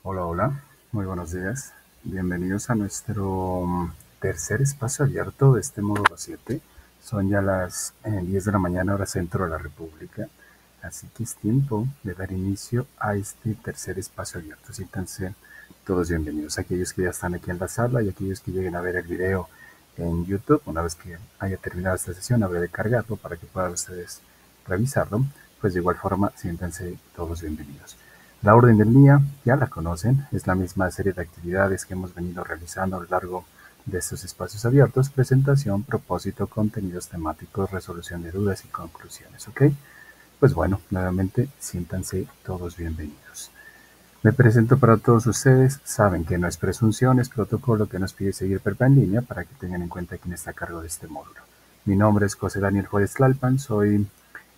Hola, hola, muy buenos días. Bienvenidos a nuestro tercer espacio abierto de este módulo 7. Son ya las 10 de la mañana, hora centro de la República. Así que es tiempo de dar inicio a este tercer espacio abierto. Siéntanse todos bienvenidos. Aquellos que ya están aquí en la sala y aquellos que lleguen a ver el video en YouTube. Una vez que haya terminado esta sesión, habré de cargarlo para que puedan ustedes revisarlo. Pues de igual forma, siéntanse todos bienvenidos. La orden del día, ya la conocen, es la misma serie de actividades que hemos venido realizando a lo largo de estos espacios abiertos: presentación, propósito, contenidos temáticos, resolución de dudas y conclusiones, ¿ok? Pues bueno, nuevamente siéntanse todos bienvenidos. Me presento para todos ustedes, saben que no es presunción, es protocolo que nos pide seguir Perpa en línea para que tengan en cuenta quién está a cargo de este módulo. Mi nombre es José Daniel Juárez Tlalpan, soy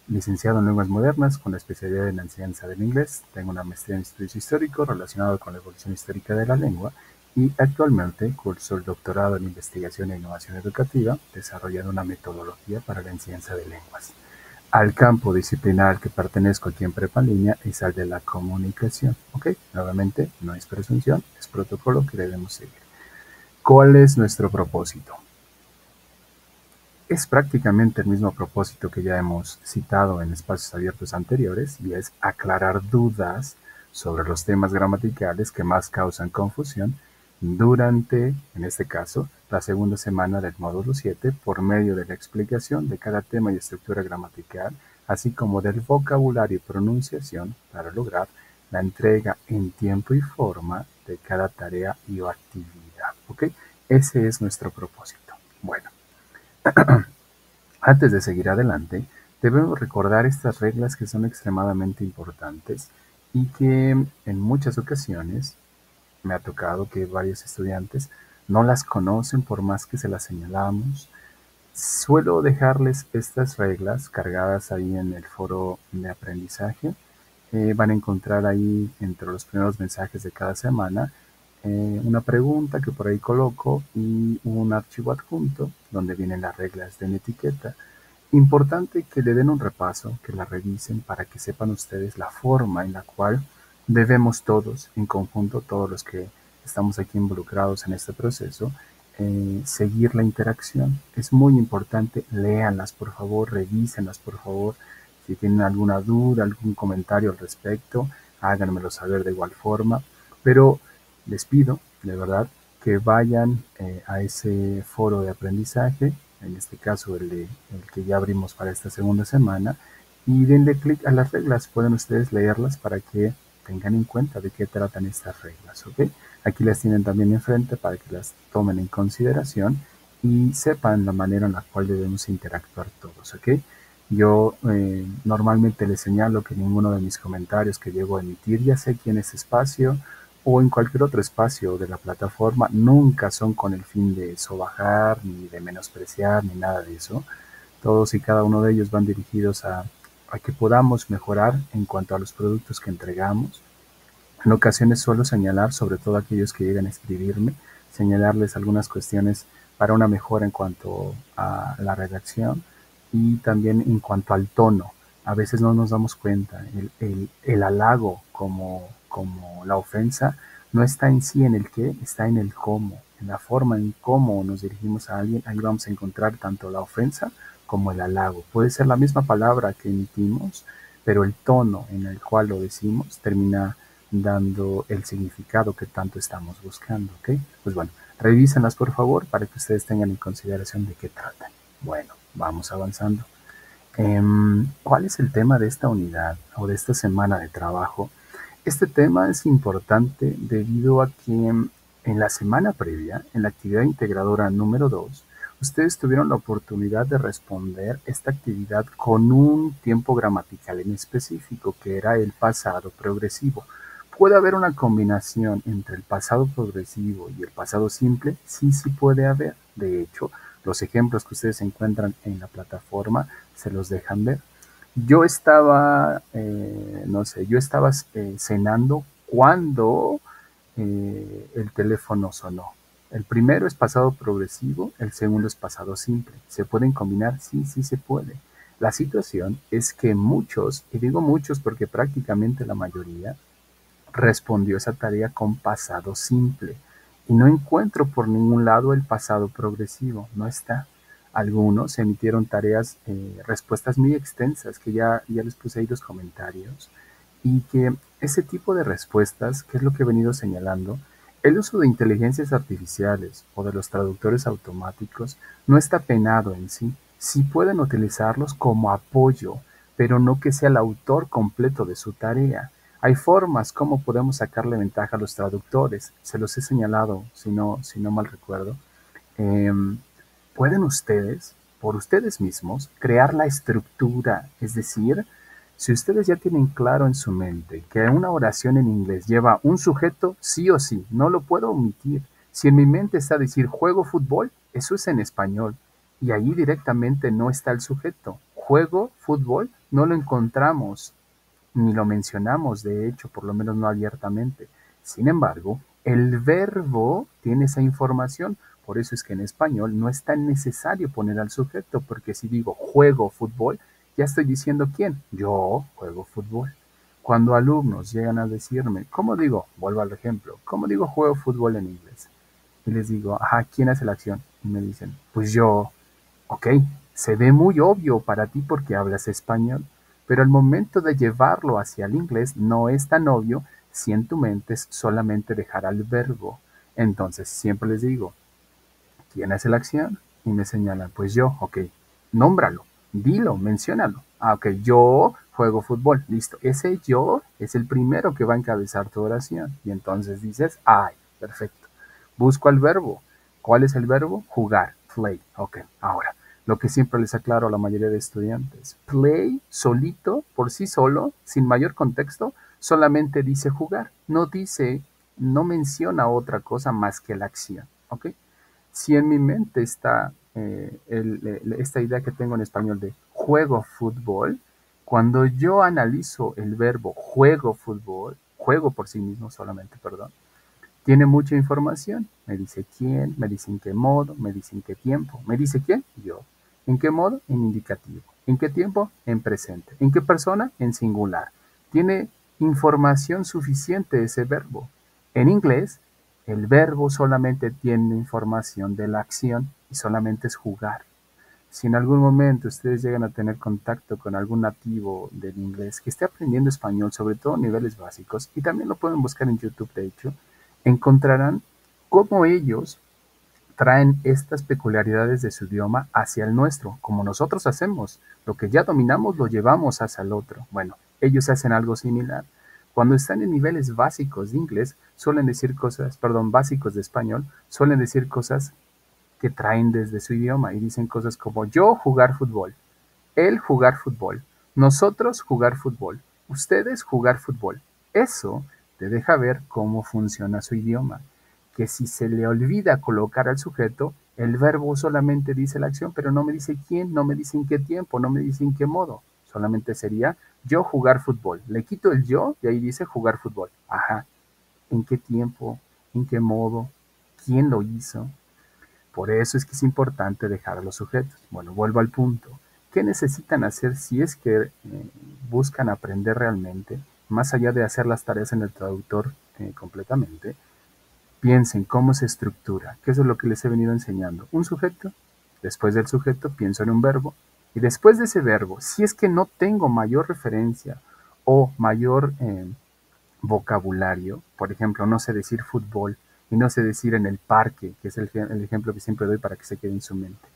licenciado en Lenguas Modernas con la especialidad en la enseñanza del inglés. Tengo una maestría en estudios históricos relacionado con la evolución histórica de la lengua y actualmente curso el doctorado en investigación e innovación educativa, desarrollando una metodología para la enseñanza de lenguas. Al campo disciplinar al que pertenezco aquí en Prepa en Línea es al de la comunicación. ¿Ok? Nuevamente, no es presunción, es protocolo que debemos seguir. ¿Cuál es nuestro propósito? Es prácticamente el mismo propósito que ya hemos citado en espacios abiertos anteriores, y es aclarar dudas sobre los temas gramaticales que más causan confusión durante, en este caso, la segunda semana del módulo 7, por medio de la explicación de cada tema y estructura gramatical, así como del vocabulario y pronunciación, para lograr la entrega en tiempo y forma de cada tarea y o actividad. ¿Ok? Ese es nuestro propósito. Bueno, antes de seguir adelante, debemos recordar estas reglas que son extremadamente importantes y que en muchas ocasiones me ha tocado que varios estudiantes no las conocen por más que se las señalamos. Suelo dejarles estas reglas cargadas ahí en el foro de aprendizaje. Van a encontrar ahí entre los primeros mensajes de cada semana una pregunta que por ahí coloco y un archivo adjunto donde vienen las reglas de etiqueta. Importante que le den un repaso, que la revisen para que sepan ustedes la forma en la cual debemos todos, en conjunto, todos los que estamos aquí involucrados en este proceso, seguir la interacción. Es muy importante, léanlas por favor, revísenlas por favor. Si tienen alguna duda, algún comentario al respecto, háganmelo saber de igual forma. Pero les pido, de verdad, que vayan a ese foro de aprendizaje, en este caso el que ya abrimos para esta segunda semana, y denle clic a las reglas. Pueden ustedes leerlas para que tengan en cuenta de qué tratan estas reglas, ¿ok? Aquí las tienen también enfrente para que las tomen en consideración y sepan la manera en la cual debemos interactuar todos, ¿ok? Yo normalmente les señalo que ninguno de mis comentarios que llego a emitir, ya sea aquí en este espacio o en cualquier otro espacio de la plataforma, nunca son con el fin de sobajar, ni de menospreciar, ni nada de eso. Todos y cada uno de ellos van dirigidos a que podamos mejorar en cuanto a los productos que entregamos. En ocasiones suelo señalar, sobre todo aquellos que llegan a escribirme, señalarles algunas cuestiones para una mejora en cuanto a la redacción y también en cuanto al tono. A veces no nos damos cuenta, el halago como la ofensa no está en sí en el qué, está en el cómo, en la forma en cómo nos dirigimos a alguien. Ahí vamos a encontrar tanto la ofensa como el halago. Puede ser la misma palabra que emitimos, pero el tono en el cual lo decimos termina dando el significado que tanto estamos buscando, ¿ok? Pues bueno, revísenlas por favor para que ustedes tengan en consideración de qué tratan. Bueno, vamos avanzando. ¿Cuál es el tema de esta unidad o de esta semana de trabajo? Este tema es importante debido a que en la semana previa, en la actividad integradora número 2, ustedes tuvieron la oportunidad de responder esta actividad con un tiempo gramatical en específico, que era el pasado progresivo. ¿Puede haber una combinación entre el pasado progresivo y el pasado simple? Sí, sí puede haber. De hecho, los ejemplos que ustedes encuentran en la plataforma se los dejan ver. Yo estaba, no sé, yo estaba cenando cuando el teléfono sonó. El primero es pasado progresivo, el segundo es pasado simple. ¿Se pueden combinar? Sí, sí se puede. La situación es que muchos, y digo muchos porque prácticamente la mayoría, respondió esa tarea con pasado simple. Y no encuentro por ningún lado el pasado progresivo, no está. Algunos emitieron respuestas muy extensas, que ya les puse ahí los comentarios, y que ese tipo de respuestas, que es lo que he venido señalando, el uso de inteligencias artificiales o de los traductores automáticos no está penado en sí. Sí pueden utilizarlos como apoyo, pero no que sea el autor completo de su tarea. Hay formas como podemos sacarle ventaja a los traductores. Se los he señalado, si no mal recuerdo. Em, Pueden ustedes, por ustedes mismos, crear la estructura. Es decir, si ustedes ya tienen claro en su mente que una oración en inglés lleva un sujeto, sí o sí, no lo puedo omitir. Si en mi mente está decir juego fútbol, eso es en español. Y ahí directamente no está el sujeto. Juego fútbol, no lo encontramos ni lo mencionamos, de hecho, por lo menos no abiertamente. Sin embargo, el verbo tiene esa información, por eso es que en español no es tan necesario poner al sujeto, porque si digo juego fútbol, ya estoy diciendo quién, yo juego fútbol. Cuando alumnos llegan a decirme, ¿cómo digo? Vuelvo al ejemplo, ¿cómo digo juego fútbol en inglés? Y les digo, ajá, ¿quién hace la acción? Y me dicen, pues yo. Ok, se ve muy obvio para ti porque hablas español, pero al momento de llevarlo hacia el inglés no es tan obvio si en tu mente es solamente dejar al verbo. Entonces siempre les digo, ¿quién hace la acción? Y me señalan, pues yo, ok, nómbralo, dilo, menciónalo. Ah, ok, yo juego fútbol, listo. Ese yo es el primero que va a encabezar tu oración. Y entonces dices, ay, perfecto. Busco el verbo. ¿Cuál es el verbo? Jugar, play. Ok, ahora, lo que siempre les aclaro a la mayoría de estudiantes. Play solito, por sí solo, sin mayor contexto, solamente dice jugar. No dice, no menciona otra cosa más que la acción. ¿Ok? Si en mi mente está esta idea que tengo en español de juego fútbol, cuando yo analizo el verbo juego fútbol, juego por sí mismo solamente, perdón, tiene mucha información. Me dice quién, me dice en qué modo, me dice en qué tiempo. ¿Me dice quién? Yo. ¿En qué modo? En indicativo. ¿En qué tiempo? En presente. ¿En qué persona? En singular. Tiene información suficiente ese verbo. En inglés, el verbo solamente tiene información de la acción y solamente es jugar. Si en algún momento ustedes llegan a tener contacto con algún nativo del inglés que esté aprendiendo español, sobre todo a niveles básicos, y también lo pueden buscar en YouTube, de hecho, encontrarán cómo ellos traen estas peculiaridades de su idioma hacia el nuestro, como nosotros hacemos. Lo que ya dominamos lo llevamos hacia el otro. Bueno, ellos hacen algo similar. Cuando están en niveles básicos de inglés, suelen decir cosas, perdón, básicos de español, suelen decir cosas que traen desde su idioma y dicen cosas como yo jugar fútbol, él jugar fútbol, nosotros jugar fútbol, ustedes jugar fútbol. Eso te deja ver cómo funciona su idioma, que si se le olvida colocar al sujeto, el verbo solamente dice la acción, pero no me dice quién, no me dice en qué tiempo, no me dice en qué modo. Solamente sería yo jugar fútbol. Le quito el yo y ahí dice jugar fútbol. Ajá. ¿En qué tiempo? ¿En qué modo? ¿Quién lo hizo? Por eso es que es importante dejar a los sujetos. Bueno, vuelvo al punto. ¿Qué necesitan hacer si es que buscan aprender realmente, más allá de hacer las tareas en el traductor completamente? Piensen cómo se estructura, que eso es lo que les he venido enseñando. Un sujeto, después del sujeto pienso en un verbo, y después de ese verbo, si es que no tengo mayor referencia o mayor vocabulario, por ejemplo, no sé decir fútbol y no sé decir en el parque, que es el ejemplo que siempre doy para que se quede en su mente.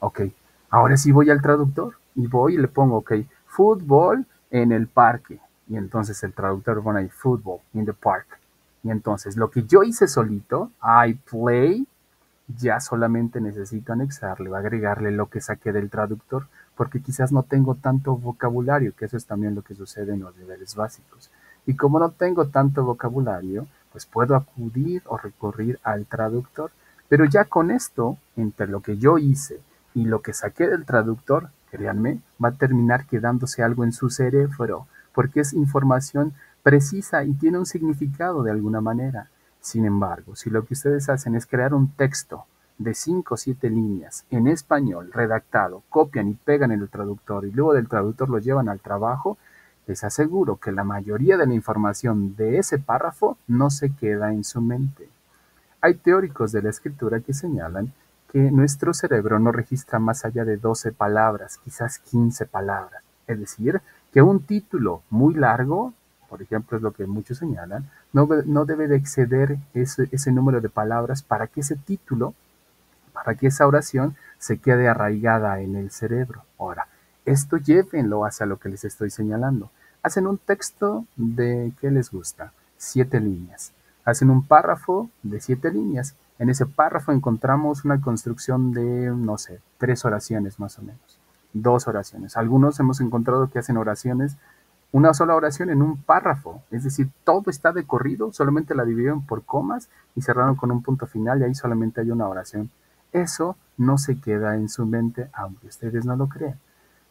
Ok, ahora sí voy al traductor y voy y le pongo, ok, fútbol en el parque. Y entonces el traductor pone ahí, fútbol in the park. Y entonces lo que yo hice solito, I play, ya solamente necesito anexarle o agregarle lo que saqué del traductor, porque quizás no tengo tanto vocabulario, que eso es también lo que sucede en los niveles básicos. Y como no tengo tanto vocabulario, pues puedo acudir o recurrir al traductor. Pero ya con esto, entre lo que yo hice y lo que saqué del traductor, créanme, va a terminar quedándose algo en su cerebro, porque es información precisa y tiene un significado de alguna manera. Sin embargo, si lo que ustedes hacen es crear un texto de 5 o 7 líneas en español redactado, copian y pegan en el traductor y luego del traductor lo llevan al trabajo, les aseguro que la mayoría de la información de ese párrafo no se queda en su mente. Hay teóricos de la escritura que señalan que nuestro cerebro no registra más allá de 12 palabras, quizás 15 palabras. Es decir, que un título muy largo, por ejemplo, es lo que muchos señalan, no debe de exceder ese número de palabras para que ese título, para que esa oración se quede arraigada en el cerebro. Ahora, esto llévenlo hacia lo que les estoy señalando. Hacen un texto de ¿qué les gusta? 7 líneas. Hacen un párrafo de 7 líneas. En ese párrafo encontramos una construcción de, no sé, 3 oraciones más o menos. 2 oraciones. Algunos hemos encontrado que hacen oraciones, una sola oración en un párrafo. Es decir, todo está de corrido, solamente la dividieron por comas y cerraron con un punto final y ahí solamente hay una oración. Eso no se queda en su mente, aunque ustedes no lo crean.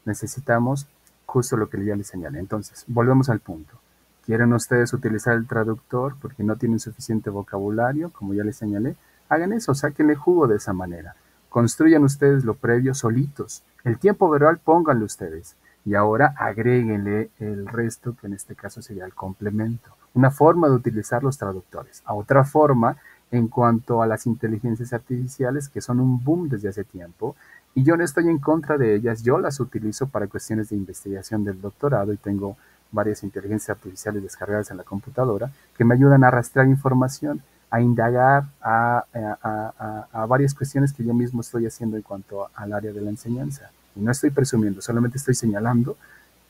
Necesitamos justo lo que ya les señalé. Entonces, volvemos al punto. ¿Quieren ustedes utilizar el traductor porque no tienen suficiente vocabulario, como ya les señalé? Hagan eso, sáquenle jugo de esa manera. Construyan ustedes lo previo solitos. El tiempo verbal pónganlo ustedes. Y ahora agréguenle el resto, que en este caso sería el complemento. Una forma de utilizar los traductores. A otra forma, en cuanto a las inteligencias artificiales, que son un boom desde hace tiempo, y yo no estoy en contra de ellas, yo las utilizo para cuestiones de investigación del doctorado y tengo varias inteligencias artificiales descargadas en la computadora que me ayudan a rastrear información, a indagar, a varias cuestiones que yo mismo estoy haciendo en cuanto al área de la enseñanza. Y no estoy presumiendo, solamente estoy señalando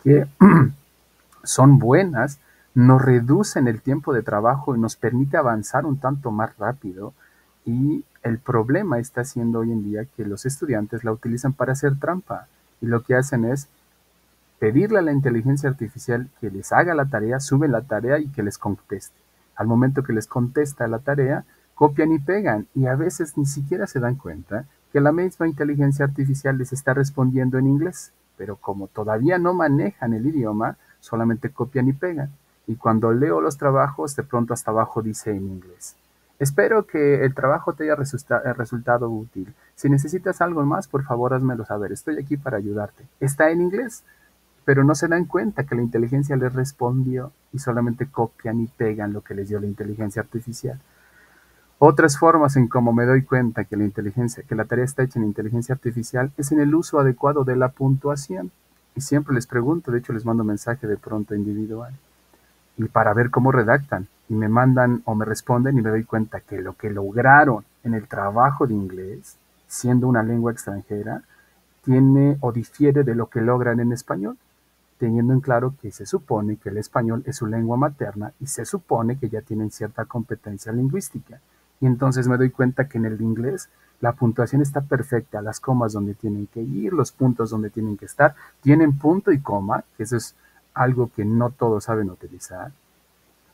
que son buenas, nos reducen el tiempo de trabajo y nos permite avanzar un tanto más rápido. Y el problema está siendo hoy en día que los estudiantes la utilizan para hacer trampa. Y lo que hacen es pedirle a la inteligencia artificial que les haga la tarea, suben la tarea y que les conteste. Al momento que les contesta la tarea, copian y pegan. Y a veces ni siquiera se dan cuenta que la misma inteligencia artificial les está respondiendo en inglés. Pero como todavía no manejan el idioma, solamente copian y pegan. Y cuando leo los trabajos, de pronto hasta abajo dice en inglés. Espero que el trabajo te haya resultado útil. Si necesitas algo más, por favor, házmelo saber. Estoy aquí para ayudarte. Está en inglés, pero no se dan cuenta que la inteligencia les respondió y solamente copian y pegan lo que les dio la inteligencia artificial. Otras formas en cómo me doy cuenta que la tarea está hecha en inteligencia artificial es en el uso adecuado de la puntuación. Y siempre les pregunto, de hecho les mando mensaje de pronto individual, y para ver cómo redactan. Y me mandan o me responden y me doy cuenta que lo que lograron en el trabajo de inglés, siendo una lengua extranjera, tiene o difiere de lo que logran en español, teniendo en claro que se supone que el español es su lengua materna y se supone que ya tienen cierta competencia lingüística. Y entonces me doy cuenta que en el inglés la puntuación está perfecta, las comas donde tienen que ir, los puntos donde tienen que estar, tienen punto y coma, que eso es algo que no todos saben utilizar,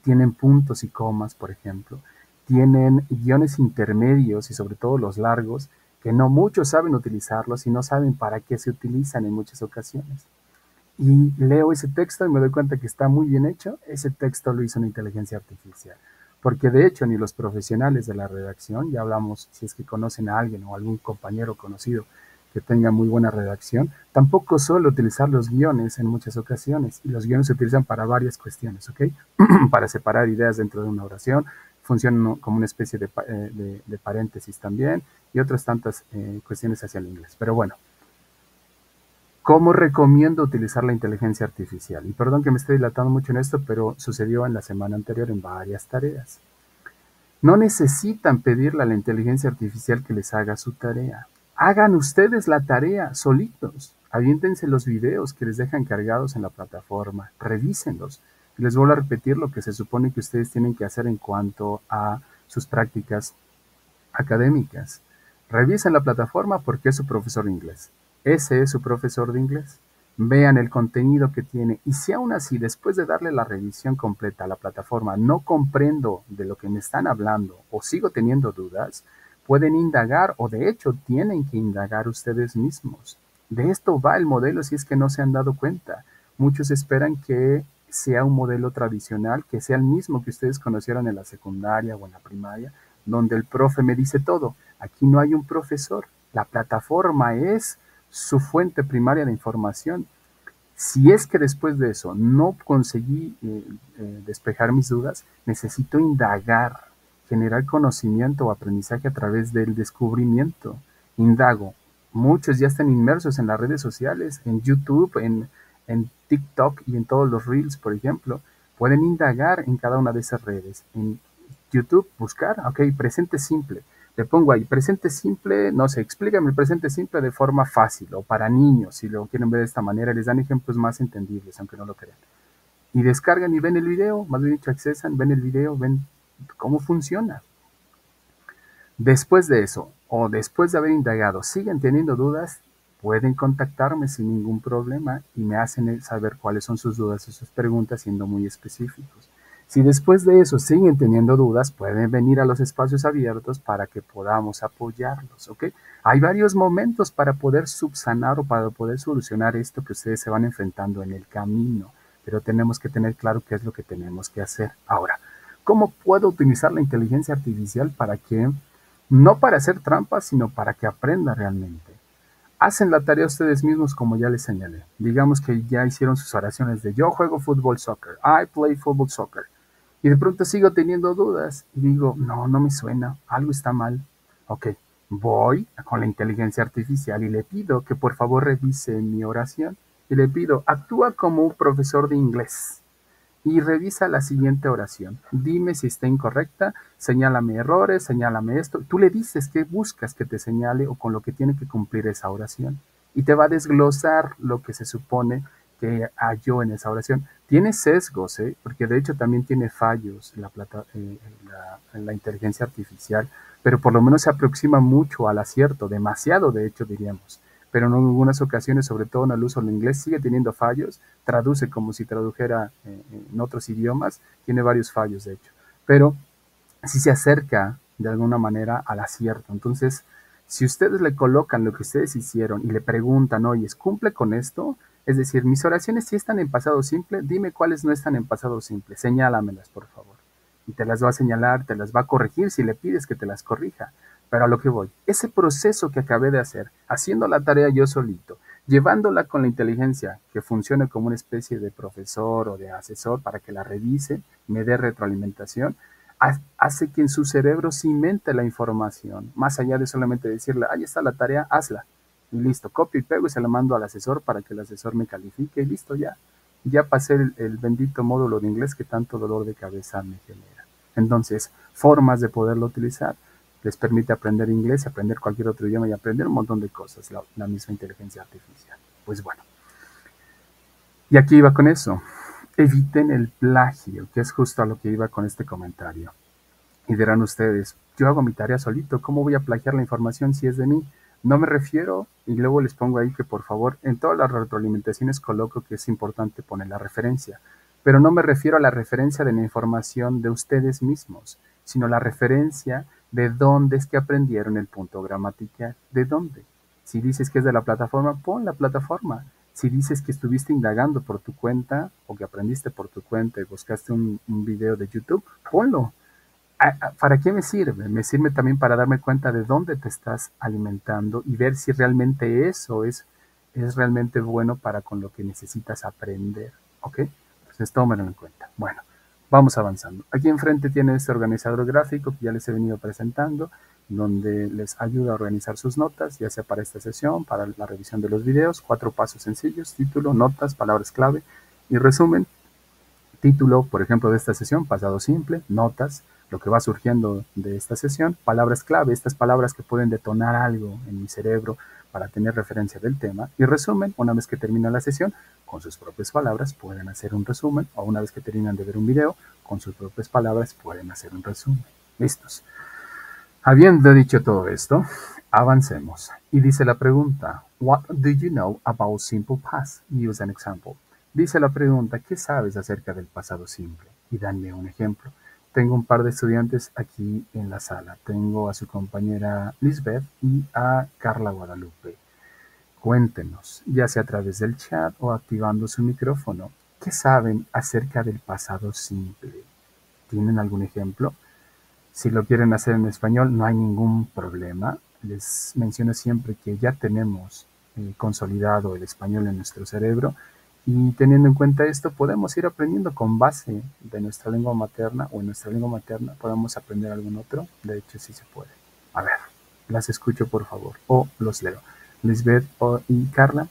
tienen puntos y comas, por ejemplo, tienen guiones intermedios y sobre todo los largos, que no muchos saben utilizarlos y no saben para qué se utilizan en muchas ocasiones. Y leo ese texto y me doy cuenta que está muy bien hecho. Ese texto lo hizo una inteligencia artificial. Porque de hecho ni los profesionales de la redacción, ya hablamos si es que conocen a alguien o algún compañero conocido que tenga muy buena redacción, tampoco suele utilizar los guiones en muchas ocasiones. Y los guiones se utilizan para varias cuestiones, ¿ok? Para separar ideas dentro de una oración, funcionan como una especie de paréntesis también y otras tantas cuestiones hacia el inglés. Pero bueno, ¿cómo recomiendo utilizar la inteligencia artificial? Y perdón que me esté dilatando mucho en esto, pero sucedió en la semana anterior en varias tareas. No necesitan pedirle a la inteligencia artificial que les haga su tarea. Hagan ustedes la tarea solitos. Aviéntense los videos que les dejan cargados en la plataforma. Revísenlos. Y les vuelvo a repetir lo que se supone que ustedes tienen que hacer en cuanto a sus prácticas académicas. Revisen la plataforma porque es su profesor de inglés. Ese es su profesor de inglés. Vean el contenido que tiene y si aún así, después de darle la revisión completa a la plataforma, no comprendo de lo que me están hablando o sigo teniendo dudas, pueden indagar o de hecho tienen que indagar ustedes mismos. De esto va el modelo si es que no se han dado cuenta. Muchos esperan que sea un modelo tradicional, que sea el mismo que ustedes conocieron en la secundaria o en la primaria, donde el profe me dice todo. Aquí no hay un profesor. La plataforma es su fuente primaria de información. Si es que después de eso no conseguí despejar mis dudas, necesito indagar, generar conocimiento o aprendizaje a través del descubrimiento. Indago. Muchos ya están inmersos en las redes sociales, en YouTube, en TikTok y en todos los Reels, por ejemplo. Pueden indagar en cada una de esas redes. En YouTube, buscar, ok, presente simple. Le pongo ahí, presente simple, no sé, explícame el presente simple de forma fácil o para niños, si lo quieren ver de esta manera, les dan ejemplos más entendibles, aunque no lo crean. Y descargan y ven el video, más bien dicho, accesan, ven el video, ven cómo funciona. Después de eso, o después de haber indagado, siguen teniendo dudas, pueden contactarme sin ningún problema y me hacen saber cuáles son sus dudas y sus preguntas siendo muy específicos. Si después de eso siguen teniendo dudas, pueden venir a los espacios abiertos para que podamos apoyarlos, ¿ok? Hay varios momentos para poder subsanar o para poder solucionar esto que ustedes se van enfrentando en el camino, pero tenemos que tener claro qué es lo que tenemos que hacer. Ahora, ¿cómo puedo utilizar la inteligencia artificial para que no para hacer trampas, sino para que aprenda realmente? Hacen la tarea ustedes mismos como ya les señalé. Digamos que ya hicieron sus oraciones de yo juego fútbol soccer, I play football soccer. Y de pronto sigo teniendo dudas y digo, no, no me suena, algo está mal. Ok, voy con la inteligencia artificial y le pido que por favor revise mi oración. Y le pido, actúa como un profesor de inglés y revisa la siguiente oración. Dime si está incorrecta, señálame errores, señálame esto. Tú le dices qué buscas que te señale o con lo que tiene que cumplir esa oración. Y te va a desglosar lo que se supone que halló en esa oración. Tiene sesgos, ¿eh? Porque de hecho también tiene fallos la inteligencia artificial, pero por lo menos se aproxima mucho al acierto, demasiado de hecho diríamos. Pero en algunas ocasiones, sobre todo en el uso del inglés, sigue teniendo fallos, traduce como si tradujera en otros idiomas, tiene varios fallos de hecho, pero sí se acerca de alguna manera al acierto. Entonces, si ustedes le colocan lo que ustedes hicieron y le preguntan, oye, ¿cumple con esto? Es decir, mis oraciones sí están en pasado simple, dime cuáles no están en pasado simple, señálamelas por favor. Y te las va a señalar, te las va a corregir si le pides que te las corrija. Pero a lo que voy, ese proceso que acabé de hacer, haciendo la tarea yo solito, llevándola con la inteligencia que funcione como una especie de profesor o de asesor para que la revise, me dé retroalimentación, hace que en su cerebro cimente la información, más allá de solamente decirle, ahí está la tarea, hazla. Y listo, copio y pego y se la mando al asesor para que el asesor me califique y listo, ya. Ya pasé el bendito módulo de inglés que tanto dolor de cabeza me genera. Entonces, formas de poderlo utilizar les permite aprender inglés, aprender cualquier otro idioma y aprender un montón de cosas, la misma inteligencia artificial. Pues bueno, y aquí iba con eso. Eviten el plagio, que es justo a lo que iba con este comentario. Y dirán ustedes, yo hago mi tarea solito, ¿cómo voy a plagiar la información si es de mí? No me refiero, y luego les pongo ahí que por favor, en todas las retroalimentaciones coloco que es importante poner la referencia, pero no me refiero a la referencia de la información de ustedes mismos, sino la referencia de dónde es que aprendieron el punto gramatical, de dónde. Si dices que es de la plataforma, pon la plataforma. Si dices que estuviste indagando por tu cuenta o que aprendiste por tu cuenta y buscaste un video de YouTube, ponlo. ¿Para qué me sirve? Me sirve también para darme cuenta de dónde te estás alimentando y ver si realmente eso es realmente bueno para con lo que necesitas aprender. ¿Ok? Entonces tómenlo en cuenta. Bueno, vamos avanzando. Aquí enfrente tiene este organizador gráfico que ya les he venido presentando, donde les ayuda a organizar sus notas, ya sea para esta sesión, para la revisión de los videos, 4 pasos sencillos, título, notas, palabras clave y resumen. Título, por ejemplo, de esta sesión, pasado simple, notas, lo que va surgiendo de esta sesión, palabras clave, estas palabras que pueden detonar algo en mi cerebro para tener referencia del tema, y resumen, una vez que termina la sesión, con sus propias palabras pueden hacer un resumen, o una vez que terminan de ver un video, con sus propias palabras pueden hacer un resumen. Listos. Habiendo dicho todo esto, avancemos. Y dice la pregunta, What do you know about simple past? Use an example. Dice la pregunta, ¿qué sabes acerca del pasado simple? Y danme un ejemplo. Tengo un par de estudiantes aquí en la sala. Tengo a su compañera Lisbeth y a Carla Guadalupe. Cuéntenos, ya sea a través del chat o activando su micrófono, ¿qué saben acerca del pasado simple? ¿Tienen algún ejemplo? Si lo quieren hacer en español, no hay ningún problema. Les menciono siempre que ya tenemos consolidado el español en nuestro cerebro Y teniendo en cuenta esto, podemos ir aprendiendo con base de nuestra lengua materna o en nuestra lengua materna, podemos aprender algún otro. De hecho, sí se puede. A ver, las escucho por favor o los leo. Lisbeth y Carla,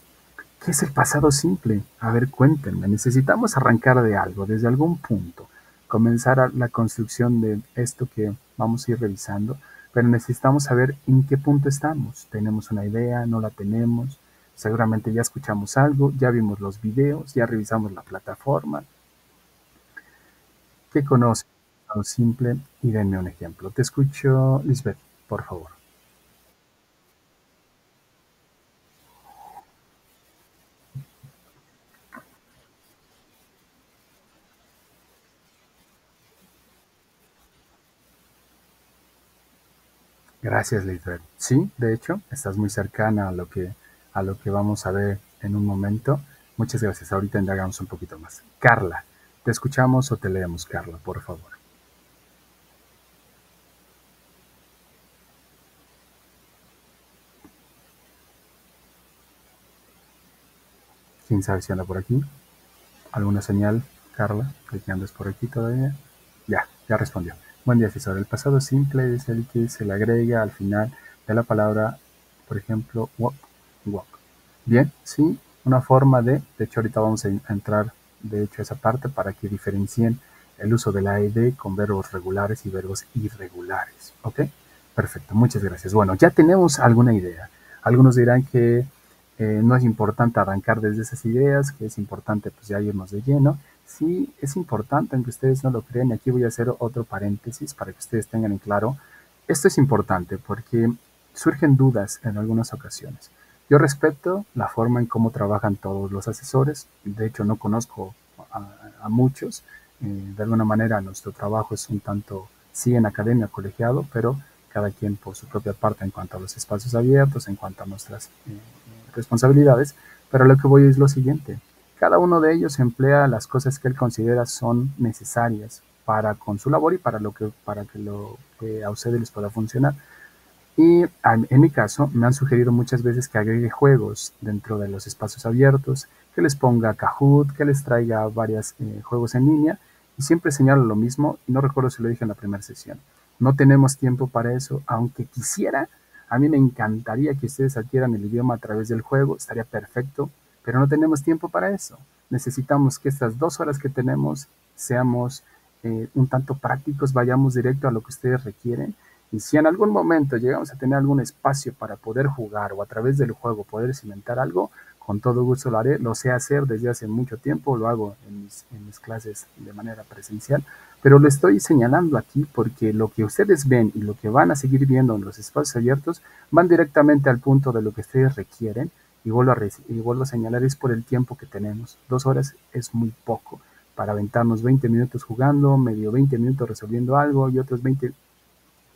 ¿qué es el pasado simple? A ver, cuéntenme. Necesitamos arrancar de algo, desde algún punto. Comenzar la construcción de esto que vamos a ir revisando, pero necesitamos saber en qué punto estamos. ¿Tenemos una idea? ¿No la tenemos? Seguramente ya escuchamos algo, ya vimos los videos, ya revisamos la plataforma. ¿Qué conoce? Pasado simple y denme un ejemplo. Te escucho, Lisbeth, por favor. Gracias, Lisbeth. Sí, de hecho, estás muy cercana a lo que vamos a ver en un momento. Muchas gracias. Ahorita indagamos un poquito más. Carla, ¿te escuchamos o te leemos, Carla, por favor? ¿Quién sabe si anda por aquí? ¿Alguna señal, Carla, de que andes por aquí todavía? Ya respondió. Buen día, César. El pasado simple es el que se le agrega al final de la palabra, por ejemplo, walk, walk. Bien, sí, una forma de hecho ahorita vamos a entrar de hecho a esa parte para que diferencien el uso de la ed con verbos regulares y verbos irregulares. ¿Ok? Perfecto, muchas gracias. Bueno, ya tenemos alguna idea. Algunos dirán que no es importante arrancar desde esas ideas, que es importante pues ya irnos de lleno. Sí, es importante, aunque ustedes no lo creen. Aquí voy a hacer otro paréntesis para que ustedes tengan en claro. Esto es importante porque surgen dudas en algunas ocasiones. Yo respeto la forma en cómo trabajan todos los asesores. De hecho, no conozco a muchos. De alguna manera, nuestro trabajo es un tanto, sí, en academia, colegiado, pero cada quien por su propia parte en cuanto a los espacios abiertos, en cuanto a nuestras responsabilidades. Pero lo que voy es lo siguiente. Cada uno de ellos emplea las cosas que él considera son necesarias para con su labor y para que lo que a ustedes les pueda funcionar. Y en mi caso, me han sugerido muchas veces que agregue juegos dentro de los espacios abiertos, que les ponga Kahoot, que les traiga varios juegos en línea, y siempre señalo lo mismo, y no recuerdo si lo dije en la primera sesión. No tenemos tiempo para eso, aunque quisiera, a mí me encantaría que ustedes adquieran el idioma a través del juego, estaría perfecto, pero no tenemos tiempo para eso. Necesitamos que estas 2 horas que tenemos seamos un tanto prácticos, vayamos directo a lo que ustedes requieren y si en algún momento llegamos a tener algún espacio para poder jugar o a través del juego poder cimentar algo, con todo gusto lo haré. Lo sé hacer desde hace mucho tiempo, lo hago en mis clases de manera presencial, pero lo estoy señalando aquí porque lo que ustedes ven y lo que van a seguir viendo en los espacios abiertos van directamente al punto de lo que ustedes requieren. Y vuelvo a señalar, es por el tiempo que tenemos. 2 horas es muy poco para aventarnos 20 minutos jugando, medio 20 minutos resolviendo algo y otros 20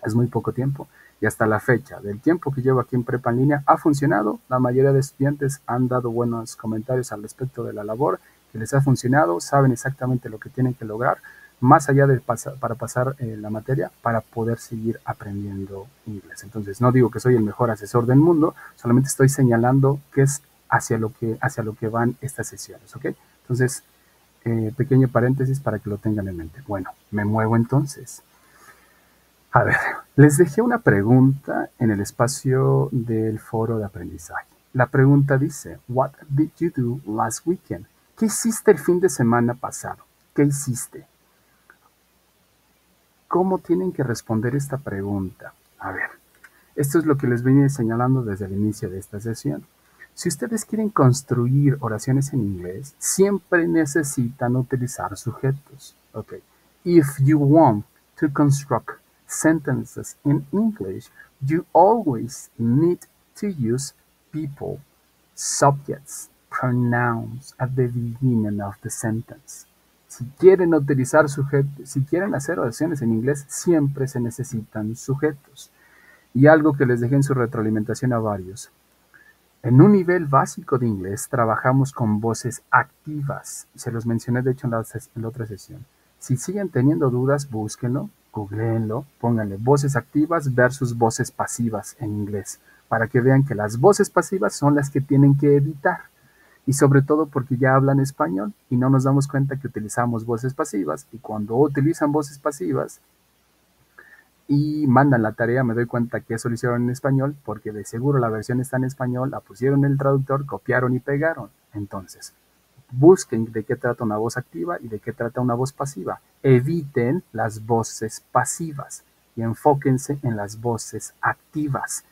es muy poco tiempo. Y hasta la fecha del tiempo que llevo aquí en Prepa en línea ha funcionado. La mayoría de estudiantes han dado buenos comentarios al respecto de la labor, que les ha funcionado, saben exactamente lo que tienen que lograr, más allá de para pasar la materia, para poder seguir aprendiendo inglés. Entonces, no digo que soy el mejor asesor del mundo, solamente estoy señalando que es hacia lo que van estas sesiones, ¿ok? Entonces, pequeño paréntesis para que lo tengan en mente. Bueno, me muevo entonces. A ver, les dejé una pregunta en el espacio del foro de aprendizaje. La pregunta dice, What did you do last weekend? ¿Qué hiciste el fin de semana pasado? ¿Qué hiciste? ¿Cómo tienen que responder esta pregunta? A ver, esto es lo que les venía señalando desde el inicio de esta sesión. Si ustedes quieren construir oraciones en inglés, siempre necesitan utilizar sujetos. Okay. If you want to construct sentences in English, you always need to use people, subjects, pronouns at the beginning of the sentence. Si quieren utilizar sujetos, si quieren hacer oraciones en inglés, siempre se necesitan sujetos. Y algo que les dejé en su retroalimentación a varios. En un nivel básico de inglés trabajamos con voces activas. Se los mencioné de hecho en la otra sesión. Si siguen teniendo dudas, búsquenlo, googleenlo, pónganle voces activas versus voces pasivas en inglés, para que vean que las voces pasivas son las que tienen que evitar. Y sobre todo porque ya hablan español y no nos damos cuenta que utilizamos voces pasivas, y cuando utilizan voces pasivas y mandan la tarea, me doy cuenta que eso lo hicieron en español, porque de seguro la versión está en español, la pusieron en el traductor, copiaron y pegaron. Entonces, busquen de qué trata una voz activa y de qué trata una voz pasiva. Eviten las voces pasivas y enfóquense en las voces activas,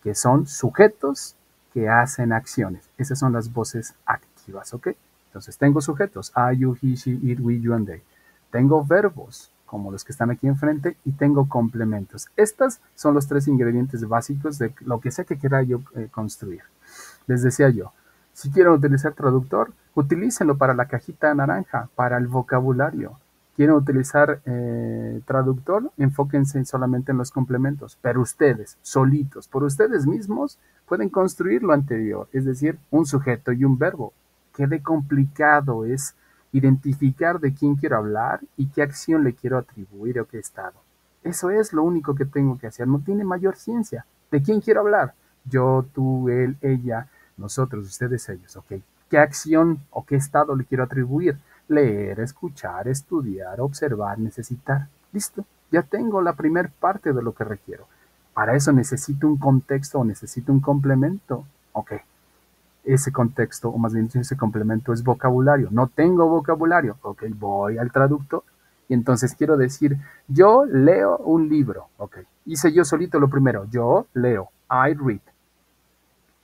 que son sujetos que hacen acciones. Esas son las voces activas, ¿ok? Entonces tengo sujetos, I, you, he, she, it, we, you, and they. Tengo verbos, como los que están aquí enfrente, y tengo complementos. Estos son los tres ingredientes básicos de lo que sea que quiera yo construir. Les decía yo, si quieren utilizar traductor, utilícenlo para la cajita naranja, para el vocabulario. Quieren utilizar traductor, enfóquense solamente en los complementos. Pero ustedes, solitos, por ustedes mismos, pueden construir lo anterior, es decir, un sujeto y un verbo. Qué de complicado es identificar de quién quiero hablar y qué acción le quiero atribuir o qué estado. Eso es lo único que tengo que hacer, no tiene mayor ciencia. ¿De quién quiero hablar? Yo, tú, él, ella, nosotros, ustedes, ellos, ¿ok? ¿Qué acción o qué estado le quiero atribuir? Leer, escuchar, estudiar, observar, necesitar. Listo, ya tengo la primer parte de lo que requiero. Para eso necesito un contexto o necesito un complemento. Ok, ese contexto, o más bien ese complemento es vocabulario. No tengo vocabulario. Ok, voy al traductor y entonces quiero decir, yo leo un libro. Ok, hice yo solito lo primero. Yo leo. I read.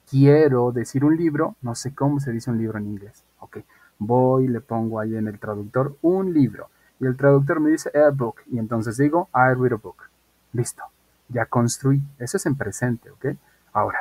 Quiero decir un libro, no sé cómo se dice un libro en inglés. Ok, voy, le pongo ahí en el traductor un libro. Y el traductor me dice a book. Y entonces digo, I read a book. Listo, ya construí. Eso es en presente, ¿ok? Ahora,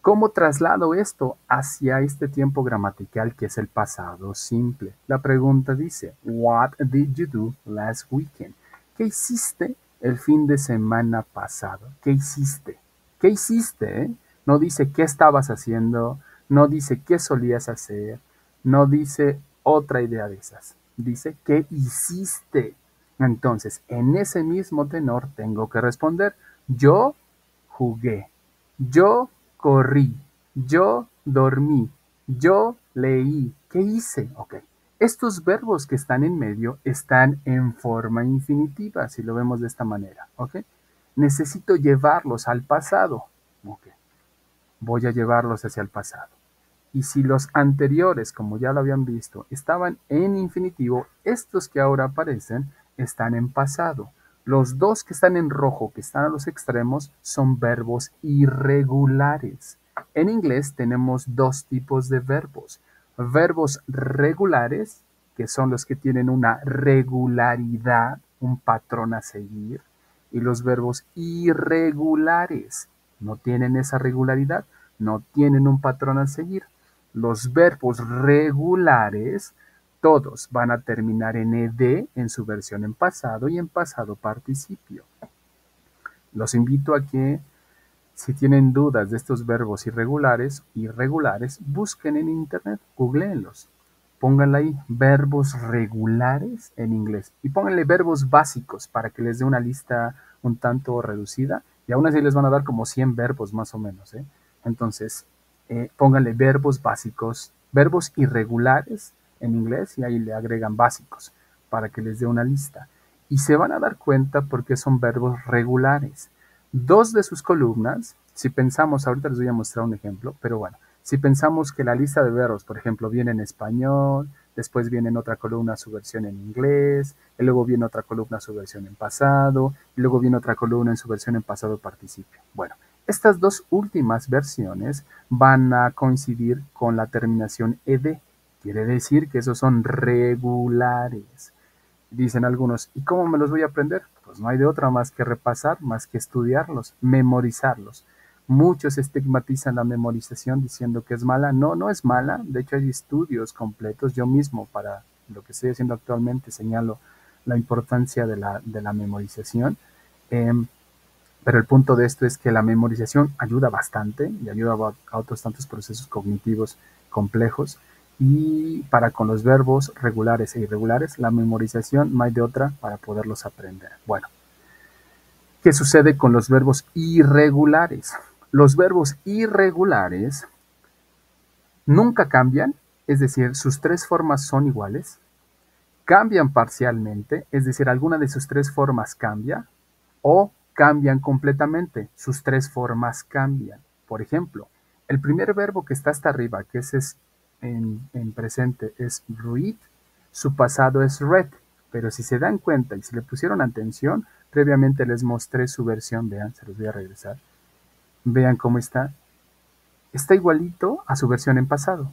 ¿cómo traslado esto hacia este tiempo gramatical que es el pasado simple? La pregunta dice, What did you do last weekend? ¿Qué hiciste el fin de semana pasado? ¿Qué hiciste? ¿Qué hiciste? No dice qué estabas haciendo, no dice qué solías hacer, no dice otra idea de esas. Dice qué hiciste. Entonces, en ese mismo tenor tengo que responder, yo jugué, yo corrí, yo dormí, yo leí. ¿Qué hice? Ok. Estos verbos que están en medio están en forma infinitiva, si lo vemos de esta manera. Ok. Necesito llevarlos al pasado. Ok. Voy a llevarlos hacia el pasado. Y si los anteriores, como ya lo habían visto, estaban en infinitivo, estos que ahora aparecen están en pasado. Los dos que están en rojo, que están a los extremos, son verbos irregulares. En inglés tenemos dos tipos de verbos. Verbos regulares, que son los que tienen una regularidad, un patrón a seguir, y los verbos irregulares no tienen esa regularidad, no tienen un patrón a seguir. Los verbos regulares, todos van a terminar en ed en su versión en pasado y en pasado participio. Los invito a que, si tienen dudas de estos verbos irregulares, busquen en internet, googleenlos. Pónganle ahí verbos regulares en inglés y pónganle verbos básicos para que les dé una lista un tanto reducida, y aún así les van a dar como 100 verbos más o menos, ¿eh? Entonces, pónganle verbos básicos, verbos irregulares en inglés, y ahí le agregan básicos para que les dé una lista. Y se van a dar cuenta porque son verbos regulares. Dos de sus columnas, si pensamos, ahorita les voy a mostrar un ejemplo, pero bueno, si pensamos que la lista de verbos, por ejemplo, viene en español, después viene en otra columna su versión en inglés, y luego viene otra columna su versión en pasado, y luego viene otra columna en su versión en pasado participio. Bueno, estas dos últimas versiones van a coincidir con la terminación ed. Quiere decir que esos son regulares. Dicen algunos, ¿y cómo me los voy a aprender? Pues no hay de otra más que repasar, más que estudiarlos, memorizarlos. Muchos estigmatizan la memorización diciendo que es mala. No, no es mala. De hecho, hay estudios completos. Yo mismo, para lo que estoy haciendo actualmente, señalo la importancia de la memorización. Pero el punto de esto es que la memorización ayuda bastante y ayuda a otros tantos procesos cognitivos complejos. Y para con los verbos regulares e irregulares, la memorización no hay de otra para poderlos aprender. Bueno, ¿qué sucede con los verbos irregulares? Los verbos irregulares nunca cambian es decir, sus tres formas son iguales, cambian parcialmente, es decir, alguna de sus tres formas cambia, o cambian completamente, sus tres formas cambian. Por ejemplo, el primer verbo que está hasta arriba, que es en presente, es read, su pasado es read, pero si se dan cuenta y si le pusieron atención, previamente les mostré su versión, vean, se los voy a regresar, vean cómo está igualito a su versión en pasado.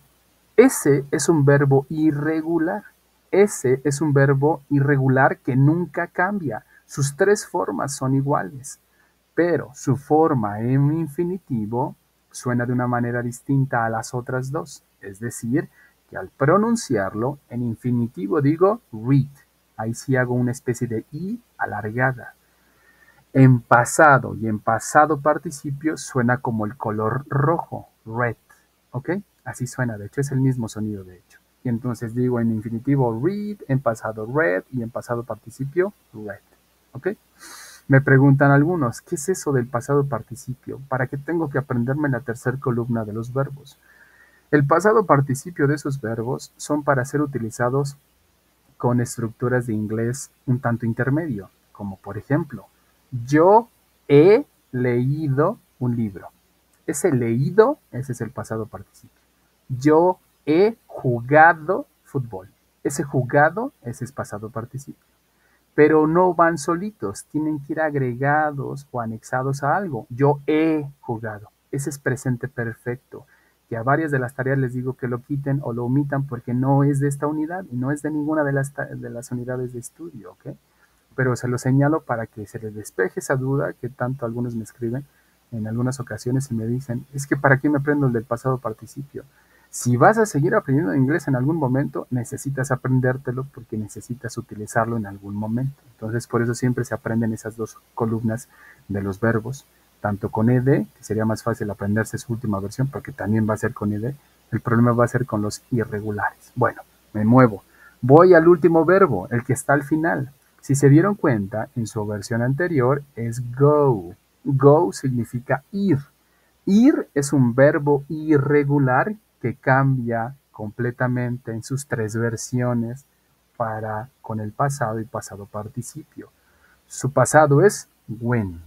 Ese es un verbo irregular. Ese es un verbo irregular que nunca cambia. Sus tres formas son iguales, pero su forma en infinitivo suena de una manera distinta a las otras dos. Es decir, que al pronunciarlo en infinitivo digo read. Ahí sí hago una especie de I alargada. En pasado y en pasado participio suena como el color rojo, red, ¿ok? Así suena, de hecho es el mismo sonido, de hecho. Y entonces digo en infinitivo read, en pasado red y en pasado participio red, ¿ok? Me preguntan algunos, ¿qué es eso del pasado participio? ¿Para qué tengo que aprenderme la tercera columna de los verbos? El pasado participio de esos verbos son para ser utilizados con estructuras de inglés un tanto intermedio, como por ejemplo, yo he leído un libro. Ese leído, ese es el pasado participio. Yo he jugado fútbol. Ese jugado, ese es pasado participio. Pero no van solitos, tienen que ir agregados o anexados a algo. Yo he jugado. Ese es presente perfecto. Que a varias de las tareas les digo que lo quiten o lo omitan porque no es de esta unidad y no es de ninguna de las unidades de estudio, ¿ok? Pero se lo señalo para que se les despeje esa duda que tanto algunos me escriben en algunas ocasiones y me dicen, es que ¿para qué me aprendo el del pasado participio? Si vas a seguir aprendiendo inglés en algún momento, necesitas aprendértelo porque necesitas utilizarlo en algún momento. Entonces, por eso siempre se aprenden esas dos columnas de los verbos, tanto con ed, que sería más fácil aprenderse su última versión, porque también va a ser con ed. El problema va a ser con los irregulares. Bueno, me muevo. Voy al último verbo, el que está al final. Si se dieron cuenta, en su versión anterior es go. Go significa ir. Ir es un verbo irregular que cambia completamente en sus tres versiones para con el pasado y pasado participio. Su pasado es went.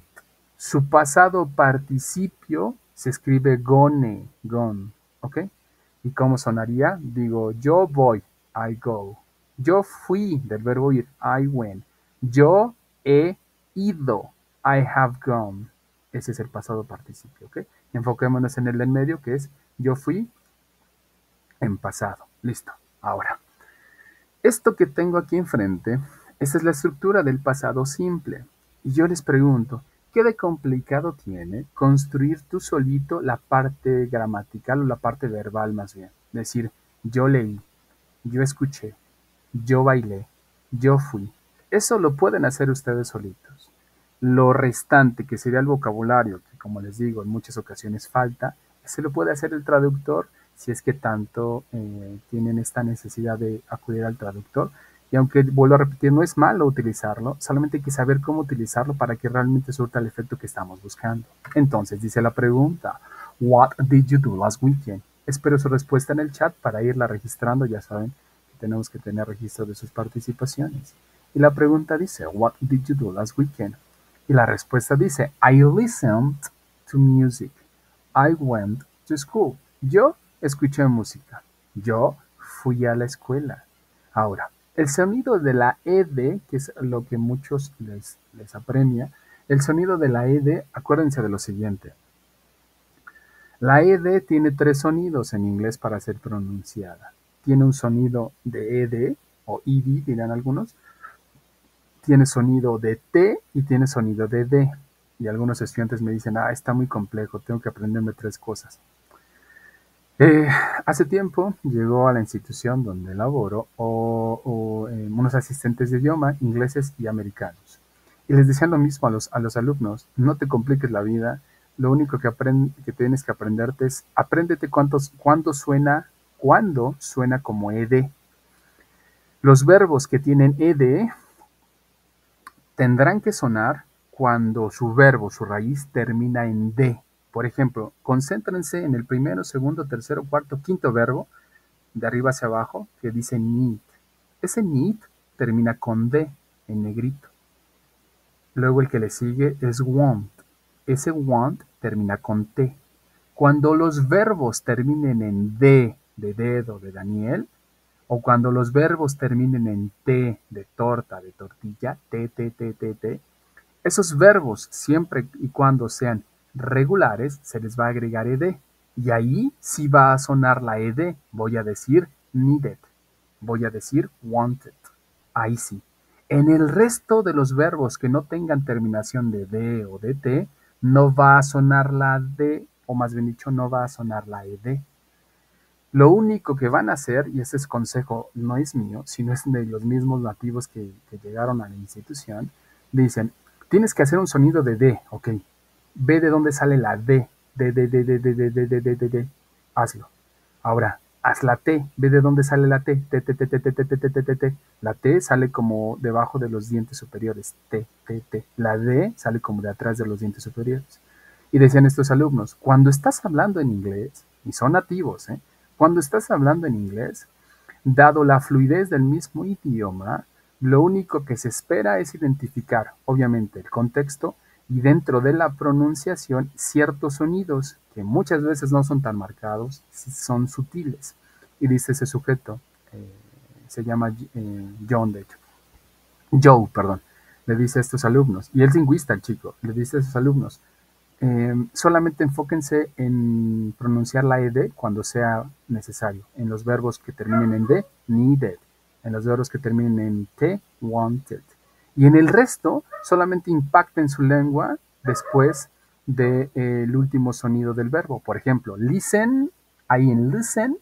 Su pasado participio se escribe gone, ¿ok? ¿Y cómo sonaría? Digo, yo voy, I go. Yo fui del verbo ir, I went. Yo he ido, I have gone. Ese es el pasado participio, ¿ok? Enfoquémonos en el en medio, que es yo fui en pasado. Listo. Ahora, esto que tengo aquí enfrente, esta es la estructura del pasado simple. Y yo les pregunto, ¿qué de complicado tiene construir tú solito la parte gramatical o la parte verbal más bien? Decir, yo leí, yo escuché, yo bailé, yo fui. Eso lo pueden hacer ustedes solitos. Lo restante, que sería el vocabulario, que como les digo, en muchas ocasiones falta, se lo puede hacer el traductor si es que tanto tienen esta necesidad de acudir al traductor. Y aunque vuelvo a repetir, no es malo utilizarlo, solamente hay que saber cómo utilizarlo para que realmente surta el efecto que estamos buscando. Entonces dice la pregunta, What did you do last weekend? Espero su respuesta en el chat para irla registrando, ya saben que tenemos que tener registro de sus participaciones. Y la pregunta dice, What did you do last weekend? Y la respuesta dice, I listened to music. I went to school. Yo escuché música. Yo fui a la escuela. Ahora, el sonido de la ed, que es lo que muchos les apremia, el sonido de la ed, acuérdense de lo siguiente. La ed tiene tres sonidos en inglés para ser pronunciada. Tiene un sonido de ed, o ed dirán algunos, tiene sonido de T y tiene sonido de D. Y algunos estudiantes me dicen, está muy complejo, tengo que aprenderme tres cosas. Hace tiempo llegó a la institución donde laboro unos asistentes de idioma, ingleses y americanos. Y les decían lo mismo a los alumnos, no te compliques la vida, lo único que tienes que aprenderte es, apréndete cuándo suena como ed. Los verbos que tienen ed tendrán que sonar cuando su verbo, su raíz, termina en D. Por ejemplo, concéntrense en el primero, segundo, tercero, cuarto, quinto verbo. de arriba hacia abajo, que dice need. Ese need termina con D, en negrito. Luego el que le sigue es want. Ese want termina con T. Cuando los verbos terminen en D, de dedo, de Daniel, o cuando los verbos terminen en T, de torta, de tortilla, T, T, T, T, T, esos verbos, siempre y cuando sean regulares, se les va a agregar ed. Y ahí sí va a sonar la ed. Voy a decir needed. Voy a decir wanted. Ahí sí. En el resto de los verbos que no tengan terminación de D o de T, no va a sonar la D, o más bien dicho, no va a sonar la ed. Lo único que van a hacer, y ese es consejo, no es mío, sino es de los mismos nativos que llegaron a la institución, dicen, tienes que hacer un sonido de D, ok. Ve de dónde sale la D. D. Hazlo. Ahora, haz la T. Ve de dónde sale la T. T, T, T, T, T, T, T, T, T, T, T. La T sale como debajo de los dientes superiores. T, T, T. La D sale como de atrás de los dientes superiores. Y decían estos alumnos, cuando estás hablando en inglés, y son nativos, cuando estás hablando en inglés, dado la fluidez del mismo idioma, lo único que se espera es identificar, obviamente, el contexto y dentro de la pronunciación ciertos sonidos que muchas veces no son tan marcados, son sutiles. Y dice ese sujeto, se llama John, de hecho. Joe, perdón, le dice a estos alumnos, y es lingüista el chico, le dice a esos alumnos, solamente enfóquense en pronunciar la ed cuando sea necesario. En los verbos que terminen en D, needed. En los verbos que terminen en T, wanted. Y en el resto, solamente impacten su lengua después del último sonido del verbo. Por ejemplo, listen, ahí en listen,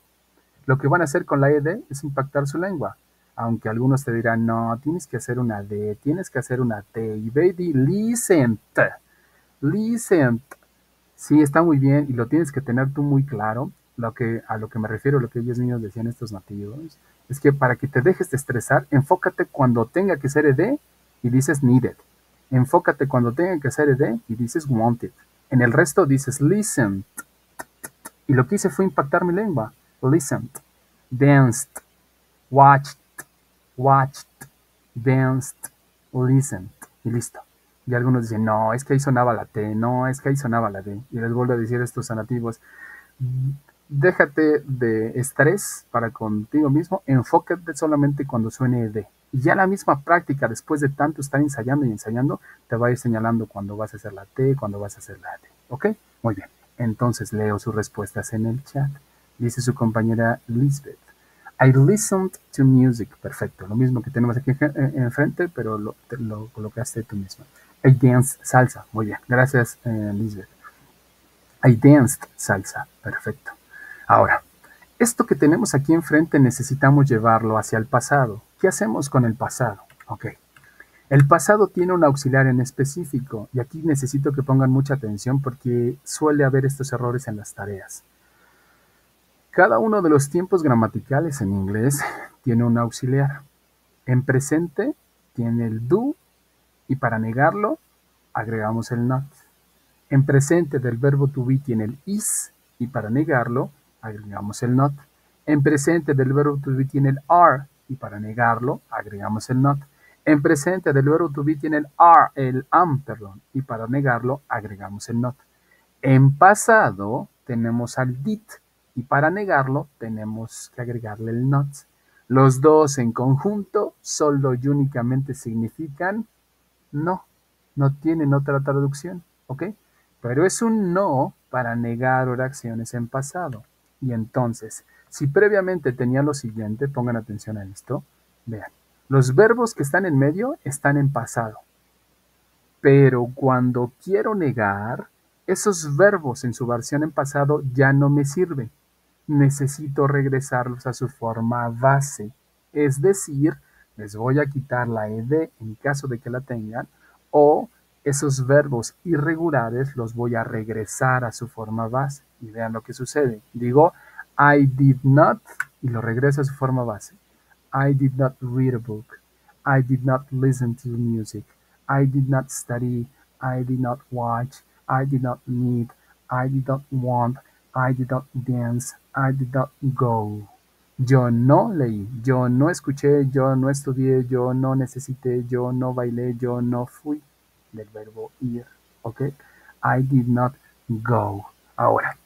lo que van a hacer con la ed es impactar su lengua. Aunque algunos te dirán, no, tienes que hacer una D, tienes que hacer una T. Y baby, listen. Listen, sí, está muy bien y lo tienes que tener tú muy claro. A lo que me refiero, lo que ellos niños decían estos nativos, es que para que te dejes de estresar, enfócate cuando tenga que ser ed y dices needed. Enfócate cuando tenga que ser ed y dices wanted. En el resto dices listen. Y lo que hice fue impactar mi lengua. Listened, danced, watched, watched, danced, listened. Y listo. Y algunos dicen, no, es que ahí sonaba la T, no, es que ahí sonaba la D. Y les vuelvo a decir a estos nativos, déjate de estrés para contigo mismo, enfócate solamente cuando suene D. Y ya la misma práctica, después de tanto estar ensayando y ensayando, te va a ir señalando cuando vas a hacer la T, cuando vas a hacer la D. ¿Ok? Muy bien. Entonces leo sus respuestas en el chat. Dice su compañera Lisbeth. I listened to music. Perfecto. Lo mismo que tenemos aquí enfrente, pero lo colocaste tú mismo. I danced salsa. Muy bien. Gracias, Lisbeth. I danced salsa. Perfecto. Ahora, esto que tenemos aquí enfrente necesitamos llevarlo hacia el pasado. ¿Qué hacemos con el pasado? Ok. El pasado tiene un auxiliar en específico y aquí necesito que pongan mucha atención porque suele haber estos errores en las tareas. Cada uno de los tiempos gramaticales en inglés tiene un auxiliar. En presente tiene el do y para negarlo agregamos el not. En presente del verbo to be tiene el is y para negarlo agregamos el not. En presente del verbo to be tiene el are y para negarlo agregamos el not. En presente del verbo to be tiene el am, y para negarlo agregamos el not. En pasado tenemos al did y para negarlo tenemos que agregarle el not. Los dos en conjunto solo y únicamente significan no, no tienen otra traducción, ¿ok? Pero es un no para negar oraciones en pasado. Y entonces, si previamente tenía lo siguiente, pongan atención a esto, vean, los verbos que están en medio están en pasado. Pero cuando quiero negar, esos verbos en su versión en pasado ya no me sirven. Necesito regresarlos a su forma base. Es decir, les voy a quitar la ed en caso de que la tengan, o esos verbos irregulares los voy a regresar a su forma base. Y vean lo que sucede. Digo, I did not, y lo regreso a su forma base. I did not read a book. I did not listen to music. I did not study. I did not watch. I did not need. I did not want. I did not dance. I did not go. Yo no leí, yo no escuché, yo no estudié, yo no necesité, yo no bailé, yo no fui. Del verbo ir, ¿ok? I did not go. Ahora,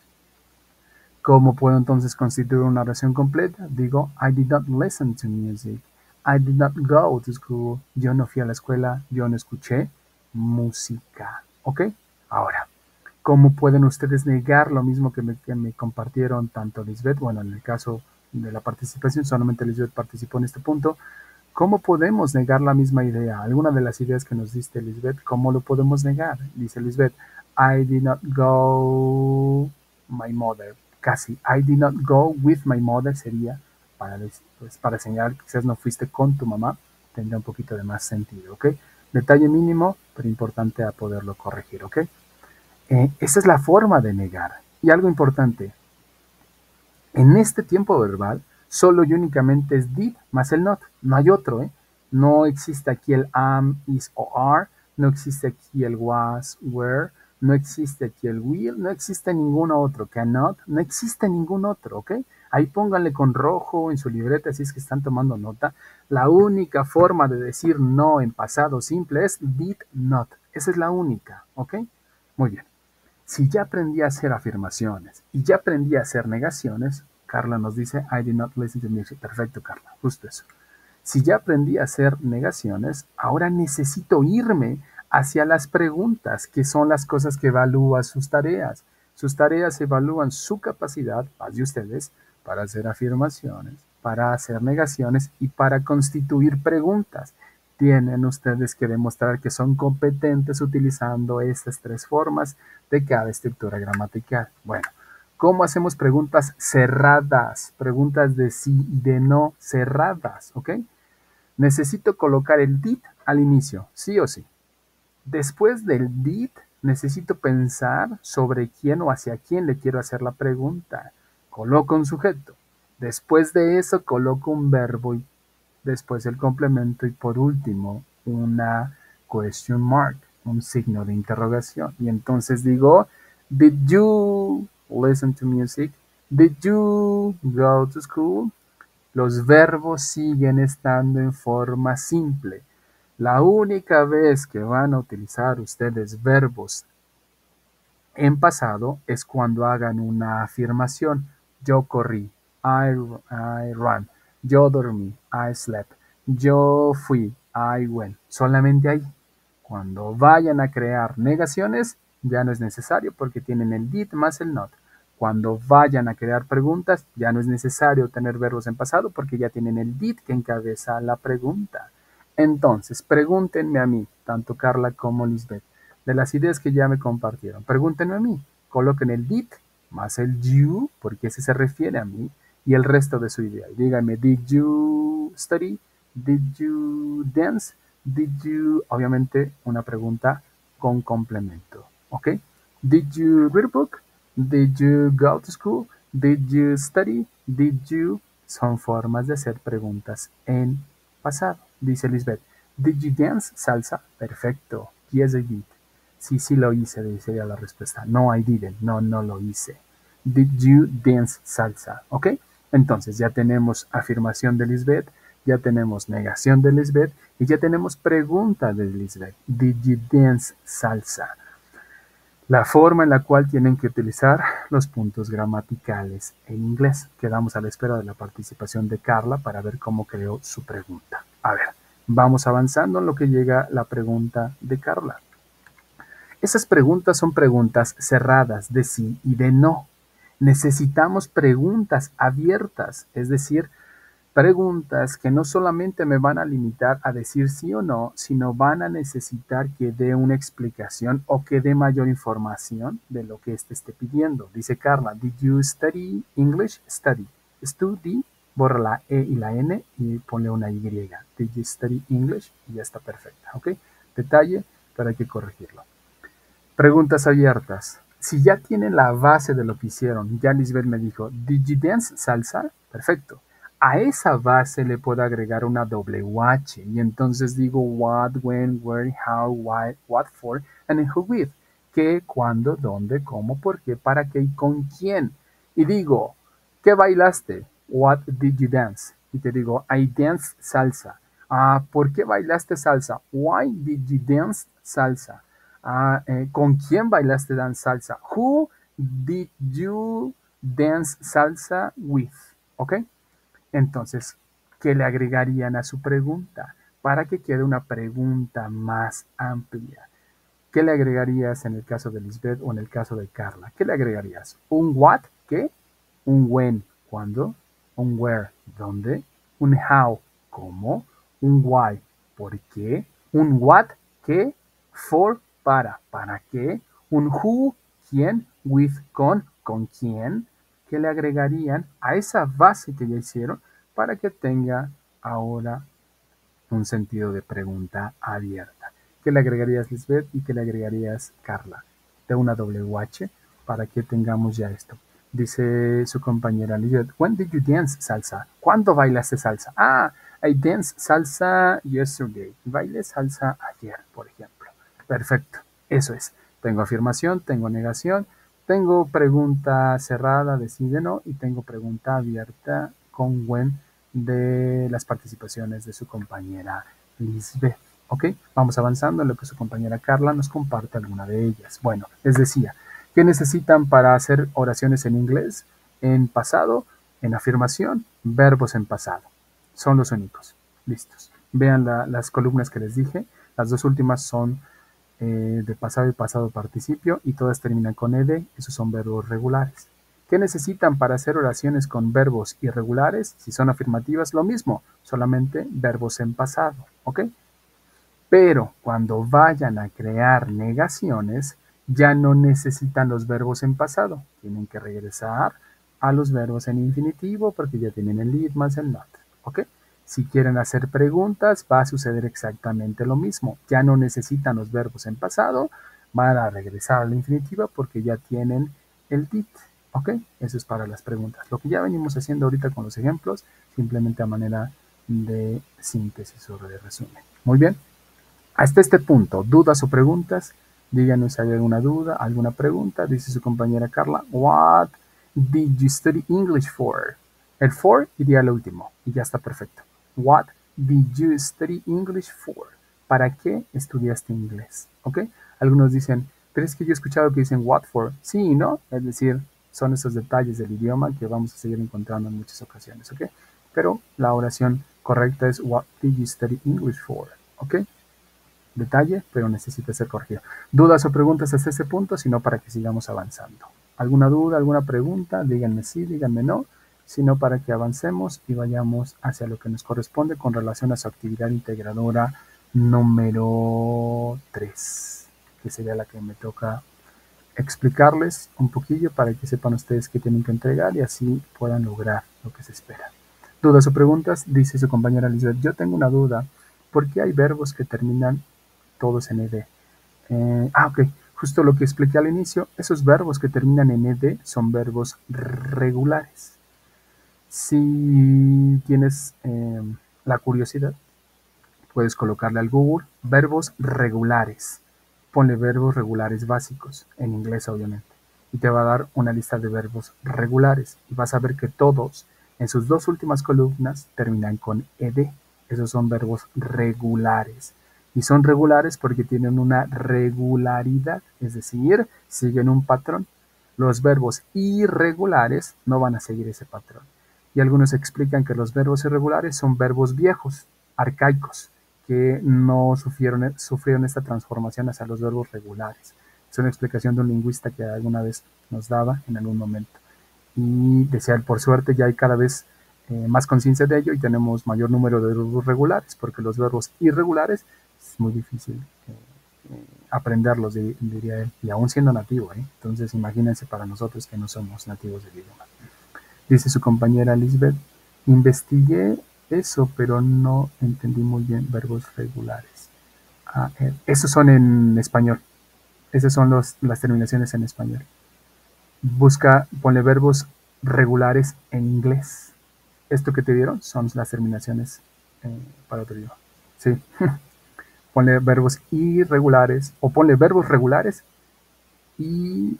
¿cómo puedo entonces constituir una oración completa? Digo, I did not listen to music. I did not go to school. Yo no fui a la escuela, yo no escuché música, ¿ok? Ahora, ¿cómo pueden ustedes negar lo mismo que me compartieron tanto Lisbeth? Bueno, en el caso de la participación, solamente Lisbeth participó en este punto. ¿Cómo podemos negar la misma idea? Alguna de las ideas que nos diste, Lisbeth, ¿cómo lo podemos negar? Dice Lisbeth, I did not go my mother. Casi, I did not go with my mother sería para señalar que quizás no fuiste con tu mamá, tendría un poquito de más sentido, ¿ok? Detalle mínimo, pero importante a poderlo corregir, ¿ok? Esa es la forma de negar. Y algo importante, en este tiempo verbal, solo y únicamente es did más el not. No hay otro, ¿eh? No existe aquí el am, is o are. No existe aquí el was, were. No existe aquí el will. No existe ningún otro. Cannot. No existe ningún otro, ¿ok? Ahí pónganle con rojo en su libreta si es que están tomando nota. La única forma de decir no en pasado simple es did not. Esa es la única, ¿ok? Muy bien. Si ya aprendí a hacer afirmaciones y ya aprendí a hacer negaciones, Carla nos dice, I did not listen to music. Perfecto, Carla, justo eso. Si ya aprendí a hacer negaciones, ahora necesito irme hacia las preguntas, que son las cosas que evalúan sus tareas. Sus tareas evalúan su capacidad, más de ustedes, para hacer afirmaciones, para hacer negaciones y para constituir preguntas. Tienen ustedes que demostrar que son competentes utilizando estas tres formas de cada estructura gramatical. Bueno, ¿cómo hacemos preguntas cerradas? Preguntas de sí y de no cerradas, ¿ok? Necesito colocar el did al inicio, sí o sí. Después del did, necesito pensar sobre quién o hacia quién le quiero hacer la pregunta. Coloco un sujeto. Después de eso, coloco un verbo y después el complemento y por último una question mark, un signo de interrogación. Y entonces digo, did you listen to music? Did you go to school? Los verbos siguen estando en forma simple. La única vez que van a utilizar ustedes verbos en pasado es cuando hagan una afirmación. Yo corrí, I ran. Yo dormí, I slept. Yo fui, I went. Solamente ahí. Cuando vayan a crear negaciones, ya no es necesario porque tienen el did más el not. Cuando vayan a crear preguntas, ya no es necesario tener verbos en pasado porque ya tienen el did que encabeza la pregunta. Entonces, pregúntenme a mí, tanto Carla como Lisbeth, de las ideas que ya me compartieron. Pregúntenme a mí, coloquen el did más el you, porque ese se refiere a mí, y el resto de su idea. Y díganme, did you study? Did you dance? Did you, obviamente, una pregunta con complemento, ¿ok? Did you read a book? Did you go to school? Did you study? Did you? Son formas de hacer preguntas en pasado. Dice Lisbeth, did you dance salsa? Perfecto. Yes, I did. Sí, sí lo hice, sería la respuesta. No, I didn't. No, no lo hice. Did you dance salsa? ¿Ok? Entonces ya tenemos afirmación de Lisbeth, ya tenemos negación de Lisbeth y ya tenemos pregunta de Lisbeth. Did you dance salsa? La forma en la cual tienen que utilizar los puntos gramaticales en inglés. Quedamos a la espera de la participación de Carla para ver cómo creó su pregunta. A ver, vamos avanzando en lo que llega la pregunta de Carla. Esas preguntas son preguntas cerradas de sí y de no. Necesitamos preguntas abiertas, es decir, preguntas que no solamente me van a limitar a decir sí o no, sino van a necesitar que dé una explicación o que dé mayor información de lo que éste esté pidiendo. Dice Carla, did you study English? Study. Study, borra la E y la N y ponle una Y. Did you study English? Y ya está perfecta, ¿ok? Detalle, pero hay que corregirlo. Preguntas abiertas. Si ya tienen la base de lo que hicieron, ya Lisbeth me dijo, ¿Did you dance salsa? Perfecto. A esa base le puedo agregar una WH y entonces digo what, when, where, how, why, what for, and who with. ¿Qué, cuándo, dónde, cómo, por qué, para qué y con quién? Y digo, ¿qué bailaste? what did you dance? Y te digo, I dance salsa. ¿Por qué bailaste salsa? Why did you dance salsa? ¿Con quién bailaste dance salsa? Who did you dance salsa with? ¿Ok? Entonces, ¿qué le agregarían a su pregunta? Para que quede una pregunta más amplia. ¿Qué le agregarías en el caso de Lisbeth o en el caso de Carla? ¿Qué le agregarías? ¿Un what? ¿Qué? ¿Un when? ¿Cuándo? ¿Un where? ¿Dónde? ¿Un how? ¿Cómo? ¿Un why? ¿Por qué? ¿Un what? ¿Qué? ¿For? ¿Para? ¿Para qué? ¿Un who? ¿Quién? ¿With? ¿Con quién? ¿Qué le agregarían a esa base que ya hicieron para que tenga ahora un sentido de pregunta abierta? ¿Qué le agregarías, Lisbeth, y qué le agregarías, Carla? De una WH para que tengamos ya esto. Dice su compañera Lisbeth, when did you dance salsa? ¿Cuándo bailaste salsa? I danced salsa yesterday. Bailé salsa ayer, por ejemplo. Perfecto, eso es. Tengo afirmación, tengo negación, tengo pregunta cerrada de sí, de no, y tengo pregunta abierta con when de las participaciones de su compañera Lisbeth. ¿Ok? Vamos avanzando en lo que su compañera Carla nos comparte alguna de ellas. Bueno, les decía, ¿qué necesitan para hacer oraciones en inglés? En pasado, en afirmación, verbos en pasado. Son los únicos. Listos. Vean las columnas que les dije. Las dos últimas son de pasado y pasado participio y todas terminan con ed. Esos son verbos regulares. ¿Qué necesitan para hacer oraciones con verbos irregulares? Si son afirmativas, lo mismo, solamente verbos en pasado, ¿ok? Pero cuando vayan a crear negaciones, ya no necesitan los verbos en pasado. Tienen que regresar a los verbos en infinitivo porque ya tienen el lead más el not, ¿ok? Si quieren hacer preguntas, va a suceder exactamente lo mismo. Ya no necesitan los verbos en pasado, van a regresar al infinitivo porque ya tienen el did, ¿ok? Eso es para las preguntas. Lo que ya venimos haciendo ahorita con los ejemplos, simplemente a manera de síntesis o de resumen. Muy bien. Hasta este punto, ¿dudas o preguntas? Díganos si hay alguna duda, alguna pregunta. Dice su compañera Carla, what did you study English for? El for iría al último y ya está perfecto. What did you study English for? ¿Para qué estudiaste inglés? ¿Ok? Algunos dicen, pero es que yo he escuchado que dicen what for. Sí y no, es decir, son esos detalles del idioma que vamos a seguir encontrando en muchas ocasiones, ¿ok? Pero la oración correcta es what did you study English for? ¿Ok? Detalle, pero necesita ser corregido. ¿Dudas o preguntas hasta este punto? Sino para que sigamos avanzando. ¿Alguna duda, alguna pregunta? Díganme sí, díganme no, sino para que avancemos y vayamos hacia lo que nos corresponde con relación a su actividad integradora número 3, que sería la que me toca explicarles un poquillo para que sepan ustedes qué tienen que entregar y así puedan lograr lo que se espera. ¿Dudas o preguntas? Dice su compañera Lisbeth, yo tengo una duda. ¿Por qué hay verbos que terminan todos en ed? Ok, justo lo que expliqué al inicio, esos verbos que terminan en ed son verbos regulares. Si tienes la curiosidad, puedes colocarle al Google verbos regulares. Ponle verbos regulares básicos, en inglés obviamente, y te va a dar una lista de verbos regulares. Y vas a ver que todos, en sus dos últimas columnas, terminan con ed. Esos son verbos regulares. Y son regulares porque tienen una regularidad, es decir, siguen un patrón. Los verbos irregulares no van a seguir ese patrón. Y algunos explican que los verbos irregulares son verbos viejos, arcaicos, que no sufrieron esta transformación hacia los verbos regulares. Es una explicación de un lingüista que alguna vez nos daba en algún momento. Y decía, por suerte ya hay cada vez más conciencia de ello y tenemos mayor número de verbos regulares, porque los verbos irregulares es muy difícil aprenderlos, diría él, y aún siendo nativo. Entonces imagínense para nosotros que no somos nativos del idioma. Dice su compañera Lisbeth, investigué eso, pero no entendí muy bien verbos regulares. Esos son en español. Esas son las terminaciones en español. Ponle verbos regulares en inglés. Esto que te dieron son las terminaciones para otro idioma. Sí. Ponle verbos irregulares o ponle verbos regulares y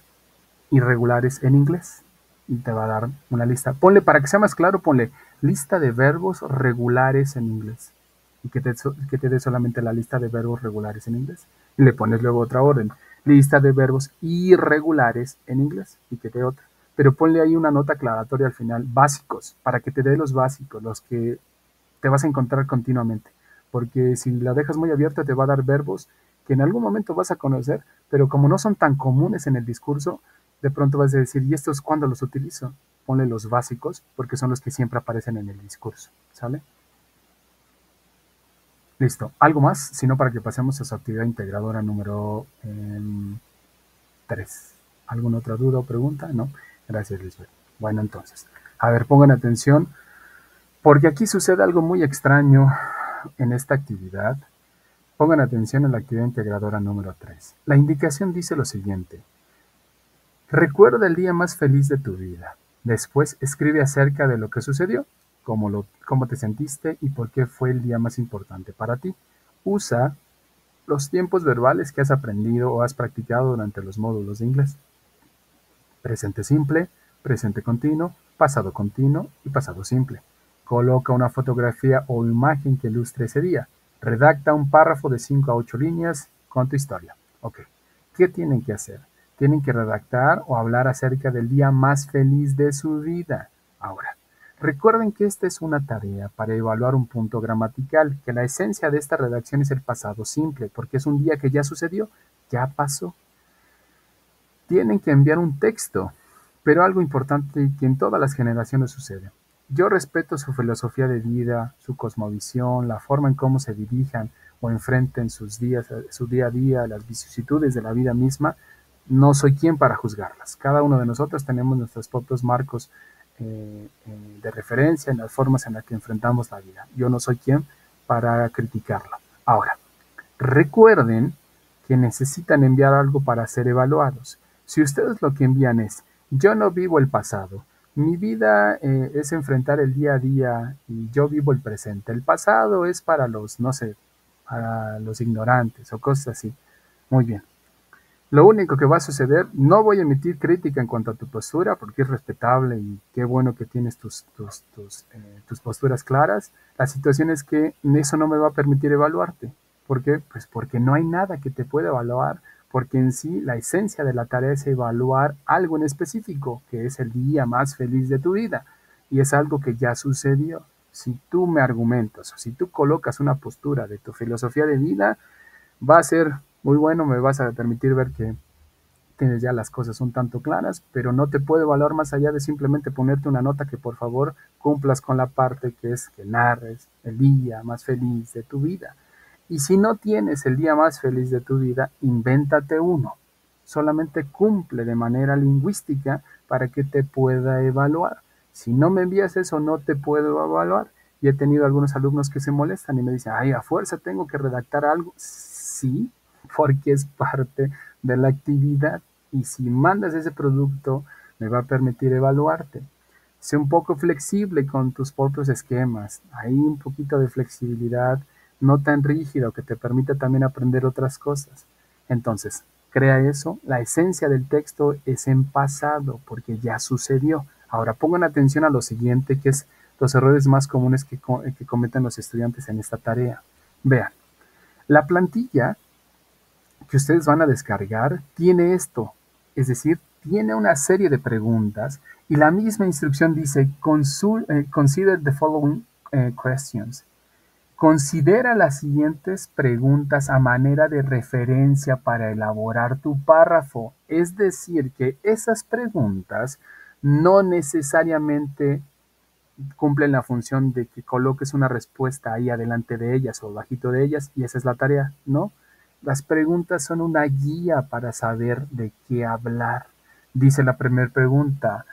irregulares en inglés. y te va a dar una lista. Ponle, para que sea más claro, ponle lista de verbos regulares en inglés y que te dé solamente la lista de verbos regulares en inglés. Y le pones luego otra orden, lista de verbos irregulares en inglés y que te dé otra. Pero ponle ahí una nota aclaratoria al final, básicos, para que te dé los básicos, los que te vas a encontrar continuamente. Porque si la dejas muy abierta te va a dar verbos que en algún momento vas a conocer, pero como no son tan comunes en el discurso, de pronto vas a decir, ¿y estos cuándo los utilizo? Ponle los básicos, porque son los que siempre aparecen en el discurso, ¿sale? Listo. ¿Algo más? Sino para que pasemos a su actividad integradora número 3. ¿Alguna otra duda o pregunta? No. Gracias, Lisbeth. Bueno, entonces, a ver, pongan atención, porque aquí sucede algo muy extraño en esta actividad. Pongan atención en la actividad integradora número 3. La indicación dice lo siguiente. Recuerda el día más feliz de tu vida. Después escribe acerca de lo que sucedió, cómo te sentiste y por qué fue el día más importante para ti. Usa los tiempos verbales que has aprendido o has practicado durante los módulos de inglés. Presente simple, presente continuo, pasado continuo y pasado simple. Coloca una fotografía o imagen que ilustre ese día. Redacta un párrafo de 5 a 8 líneas con tu historia. Ok, ¿qué tienen que hacer? Tienen que redactar o hablar acerca del día más feliz de su vida. Ahora, recuerden que esta es una tarea para evaluar un punto gramatical, que la esencia de esta redacción es el pasado simple, porque es un día que ya sucedió, ya pasó. Tienen que enviar un texto, pero algo importante que en todas las generaciones sucede. Yo respeto su filosofía de vida, su cosmovisión, la forma en cómo se dirijan o enfrenten su día a día, las vicisitudes de la vida misma. No soy quien para juzgarlas. Cada uno de nosotros tenemos nuestros propios marcos de referencia en las formas en las que enfrentamos la vida. Yo no soy quien para criticarla. Ahora, recuerden que necesitan enviar algo para ser evaluados. Si ustedes lo que envían es, yo no vivo el pasado, mi vida es enfrentar el día a día y yo vivo el presente. El pasado es para los, no sé, para los ignorantes o cosas así. Muy bien. Lo único que va a suceder, no voy a emitir crítica en cuanto a tu postura, porque es respetable y qué bueno que tienes tus posturas claras. La situación es que eso no me va a permitir evaluarte. ¿Por qué? Pues porque no hay nada que te pueda evaluar, porque en sí la esencia de la tarea es evaluar algo en específico, que es el día más feliz de tu vida, y es algo que ya sucedió. Si tú me argumentas o si tú colocas una postura de tu filosofía de vida, va a ser muy bueno, me vas a permitir ver que tienes ya las cosas un tanto claras, pero no te puedo evaluar más allá de simplemente ponerte una nota que por favor cumplas con la parte que es que narres el día más feliz de tu vida. Y si no tienes el día más feliz de tu vida, invéntate uno. Solamente cumple de manera lingüística para que te pueda evaluar. Si no me envías eso, no te puedo evaluar. Y he tenido algunos alumnos que se molestan y me dicen, ay, a fuerza tengo que redactar algo. Sí, porque es parte de la actividad y si mandas ese producto me va a permitir evaluarte. Sé un poco flexible con tus propios esquemas, hay un poquito de flexibilidad, no tan rígido que te permita también aprender otras cosas. Entonces, crea eso, la esencia del texto es en pasado porque ya sucedió. Ahora pongan atención a lo siguiente, que es los errores más comunes que cometen los estudiantes en esta tarea. Vean, la plantilla que ustedes van a descargar tiene esto, es decir, tiene una serie de preguntas y la misma instrucción dice consider the following questions. Considera las siguientes preguntas a manera de referencia para elaborar tu párrafo. Es decir, que esas preguntas no necesariamente cumplen la función de que coloques una respuesta ahí adelante de ellas o bajito de ellas y esa es la tarea, ¿no? Las preguntas son una guía para saber de qué hablar. Dice la primera pregunta,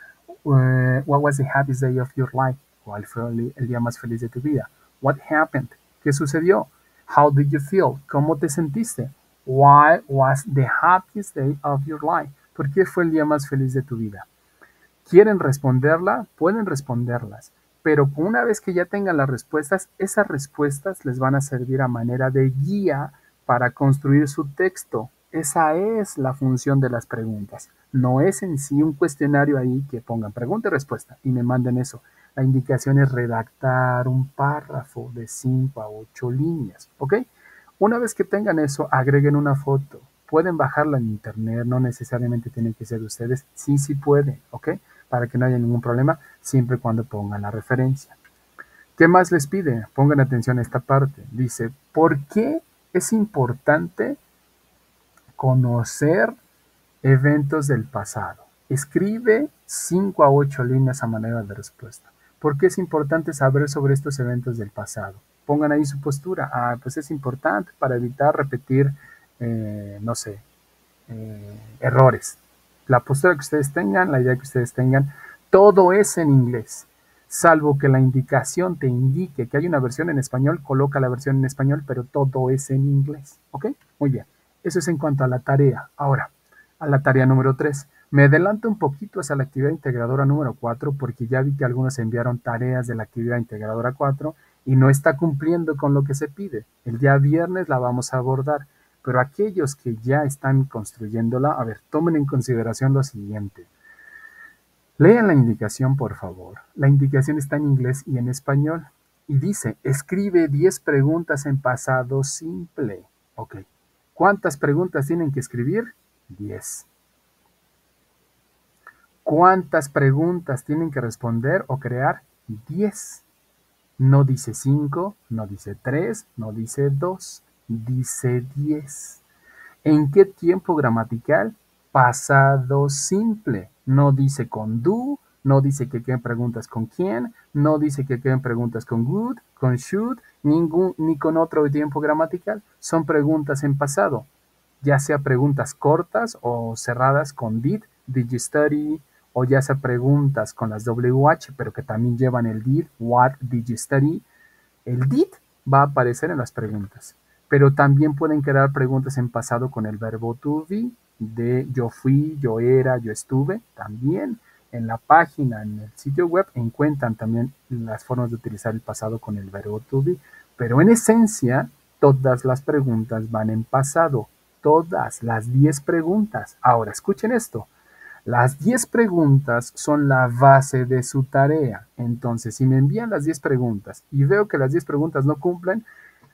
what was the happiest day of your life? ¿Cuál fue el día más feliz de tu vida? What happened? ¿Qué sucedió? How did you feel? ¿Cómo te sentiste? Why was the happiest day of your life? ¿Por qué fue el día más feliz de tu vida? ¿Quieren responderla? Pueden responderlas, pero una vez que ya tengan las respuestas, esas respuestas les van a servir a manera de guía para construir su texto. Esa es la función de las preguntas. No es en sí un cuestionario ahí que pongan pregunta y respuesta y me manden eso. La indicación es redactar un párrafo de 5 a 8 líneas, ¿ok? Una vez que tengan eso, agreguen una foto. Pueden bajarla en internet, no necesariamente tienen que ser ustedes. Sí, sí pueden, ¿ok? Para que no haya ningún problema, siempre y cuando pongan la referencia. ¿Qué más les pide? Pongan atención a esta parte. Dice, ¿por qué es importante conocer eventos del pasado? Escribe 5 a 8 líneas a manera de respuesta. ¿Por qué es importante saber sobre estos eventos del pasado? Pongan ahí su postura. Ah, pues es importante para evitar repetir, no sé, errores. La postura que ustedes tengan, la idea que ustedes tengan, todo es en inglés. Salvo que la indicación te indique que hay una versión en español, coloca la versión en español, pero todo es en inglés. ¿Ok? Muy bien. Eso es en cuanto a la tarea. Ahora, a la tarea número 3. Me adelanto un poquito hacia la actividad integradora número 4 porque ya vi que algunos enviaron tareas de la actividad integradora 4 y no está cumpliendo con lo que se pide. El día viernes la vamos a abordar, pero aquellos que ya están construyéndola, a ver, tomen en consideración lo siguiente. Lean la indicación, por favor. La indicación está en inglés y en español. Y dice, escribe 10 preguntas en pasado simple. Ok. ¿Cuántas preguntas tienen que escribir? 10. ¿Cuántas preguntas tienen que responder o crear? 10. No dice 5, no dice 3, no dice 2, dice 10. ¿En qué tiempo gramatical? Pasado simple. No dice con do, no dice que queden preguntas con quién, no dice que queden preguntas con would, con should, ni con otro tiempo gramatical. Son preguntas en pasado, ya sea preguntas cortas o cerradas con did you study, o ya sea preguntas con las WH, pero que también llevan el did, what did you study. El did va a aparecer en las preguntas, pero también pueden quedar preguntas en pasado con el verbo to be, de yo fui, yo era, yo estuve. También en la página, en el sitio web, encuentran también las formas de utilizar el pasado con el verbo to be, pero en esencia, todas las preguntas van en pasado, todas las 10 preguntas. Ahora, escuchen esto. Las 10 preguntas son la base de su tarea. Entonces, si me envían las 10 preguntas y veo que las 10 preguntas no cumplen,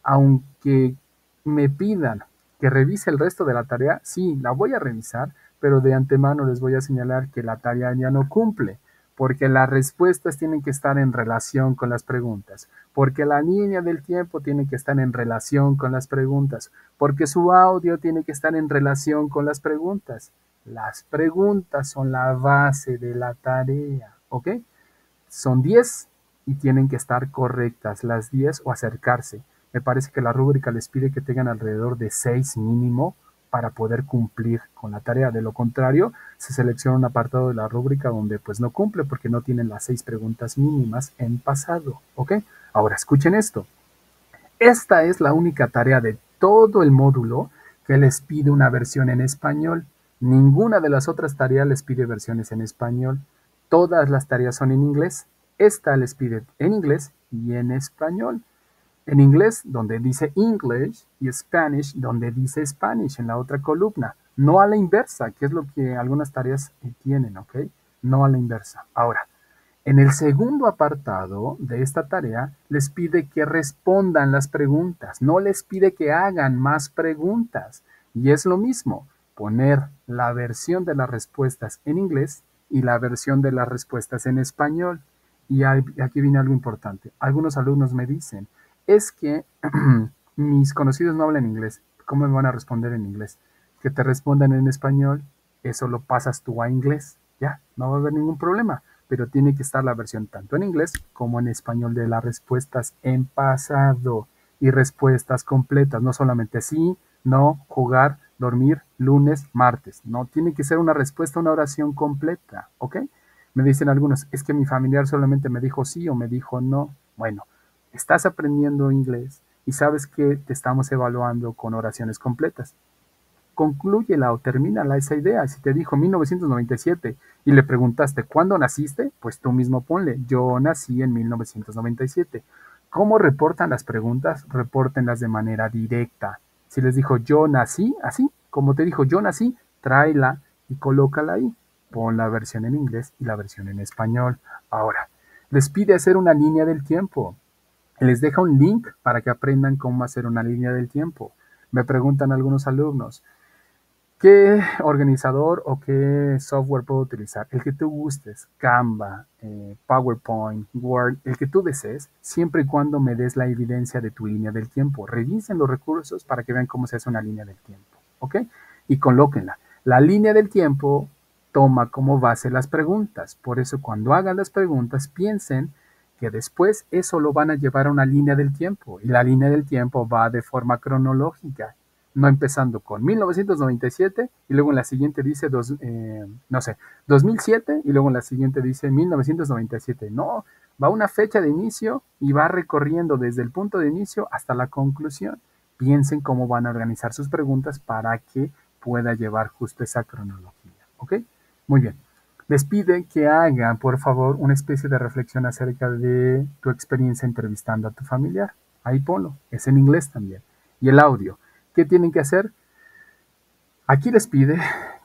aunque me pidan que revise el resto de la tarea, sí, la voy a revisar, pero de antemano les voy a señalar que la tarea ya no cumple, porque las respuestas tienen que estar en relación con las preguntas, porque la línea del tiempo tiene que estar en relación con las preguntas, porque su audio tiene que estar en relación con las preguntas. Las preguntas son la base de la tarea, ¿ok? Son 10 y tienen que estar correctas las 10 o acercarse. Me parece que la rúbrica les pide que tengan alrededor de 6 mínimo para poder cumplir con la tarea. De lo contrario, se selecciona un apartado de la rúbrica donde pues no cumple porque no tienen las 6 preguntas mínimas en pasado, ¿ok? Ahora escuchen esto. Esta es la única tarea de todo el módulo que les pide una versión en español. Ninguna de las otras tareas les pide versiones en español. Todas las tareas son en inglés. Esta les pide en inglés y en español. En inglés, donde dice English, y Spanish, donde dice Spanish en la otra columna. No a la inversa, que es lo que algunas tareas tienen, ¿ok? No a la inversa. Ahora, en el segundo apartado de esta tarea, les pide que respondan las preguntas, no les pide que hagan más preguntas. Y es lo mismo, poner la versión de las respuestas en inglés y la versión de las respuestas en español. Y aquí viene algo importante. Algunos alumnos me dicen, es que mis conocidos no hablan inglés, ¿cómo me van a responder en inglés? Que te respondan en español, eso lo pasas tú a inglés, ya, no va a haber ningún problema, pero tiene que estar la versión tanto en inglés como en español de las respuestas en pasado y respuestas completas, no solamente sí, no, jugar, dormir, lunes, martes, no, tiene que ser una respuesta, una oración completa, ¿ok? Me dicen algunos, es que mi familiar solamente me dijo sí o me dijo no. Bueno, estás aprendiendo inglés y sabes que te estamos evaluando con oraciones completas. Conclúyela o termínala esa idea. Si te dijo 1997 y le preguntaste ¿cuándo naciste? Pues tú mismo ponle, yo nací en 1997. ¿Cómo reportan las preguntas? Repórtenlas de manera directa. Si les dijo yo nací, así, Como te dijo, yo nací, tráela y colócala ahí. Pon la versión en inglés y la versión en español. Ahora, les pide hacer una línea del tiempo. Les deja un link para que aprendan cómo hacer una línea del tiempo. Me preguntan algunos alumnos, ¿qué organizador o qué software puedo utilizar? El que tú gustes, Canva, PowerPoint, Word, el que tú desees, siempre y cuando me des la evidencia de tu línea del tiempo. Revisen los recursos para que vean cómo se hace una línea del tiempo, ¿ok? Y colóquenla. La línea del tiempo toma como base las preguntas. Por eso cuando hagan las preguntas, piensen que después eso lo van a llevar a una línea del tiempo. Y la línea del tiempo va de forma cronológica, no empezando con 1997 y luego en la siguiente dice, no sé, 2007 y luego en la siguiente dice 1997. No, va una fecha de inicio y va recorriendo desde el punto de inicio hasta la conclusión. Piensen cómo van a organizar sus preguntas para que pueda llevar justo esa cronología. ¿Ok? Muy bien. Les pide que hagan, por favor, una especie de reflexión acerca de tu experiencia entrevistando a tu familiar. Ahí ponlo. Es en inglés también. Y el audio. ¿Qué tienen que hacer? Aquí les pide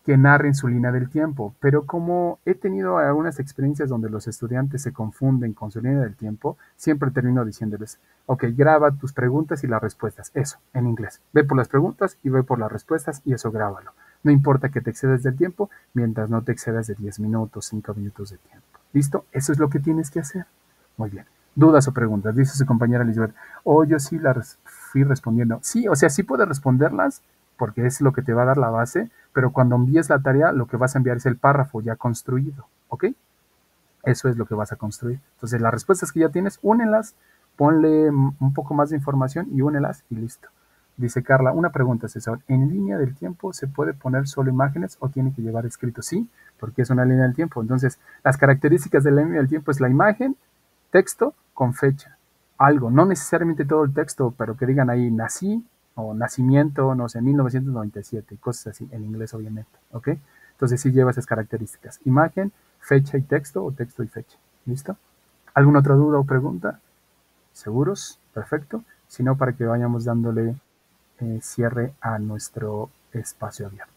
que narren su línea del tiempo, pero como he tenido algunas experiencias donde los estudiantes se confunden con su línea del tiempo, siempre termino diciéndoles, ok, graba tus preguntas y las respuestas, eso, en inglés. Ve por las preguntas y ve por las respuestas y eso grábalo. No importa que te excedas del tiempo, mientras no te excedas de 10 minutos, 5 minutos de tiempo. ¿Listo? Eso es lo que tienes que hacer. Muy bien. ¿Dudas o preguntas? Dice su compañera Lisbeth. Oh, yo sí las fui respondiendo. Sí, o sea, sí puedes responderlas porque es lo que te va a dar la base, pero cuando envíes la tarea, lo que vas a enviar es el párrafo ya construido, ¿ok? Eso es lo que vas a construir. Entonces, las respuestas que ya tienes, únelas, ponle un poco más de información y únelas y listo. Dice Carla, una pregunta, César. ¿En línea del tiempo se puede poner solo imágenes o tiene que llevar escrito? Sí, porque es una línea del tiempo. Entonces, las características de la línea del tiempo es la imagen, texto con fecha. Algo, no necesariamente todo el texto, pero que digan ahí nací o nacimiento, no sé, 1997, cosas así, en inglés obviamente, ¿ok? Entonces sí lleva esas características, imagen, fecha y texto o texto y fecha, ¿listo? ¿Alguna otra duda o pregunta? ¿Seguros? Perfecto. Si no, para que vayamos dándole cierre a nuestro espacio abierto.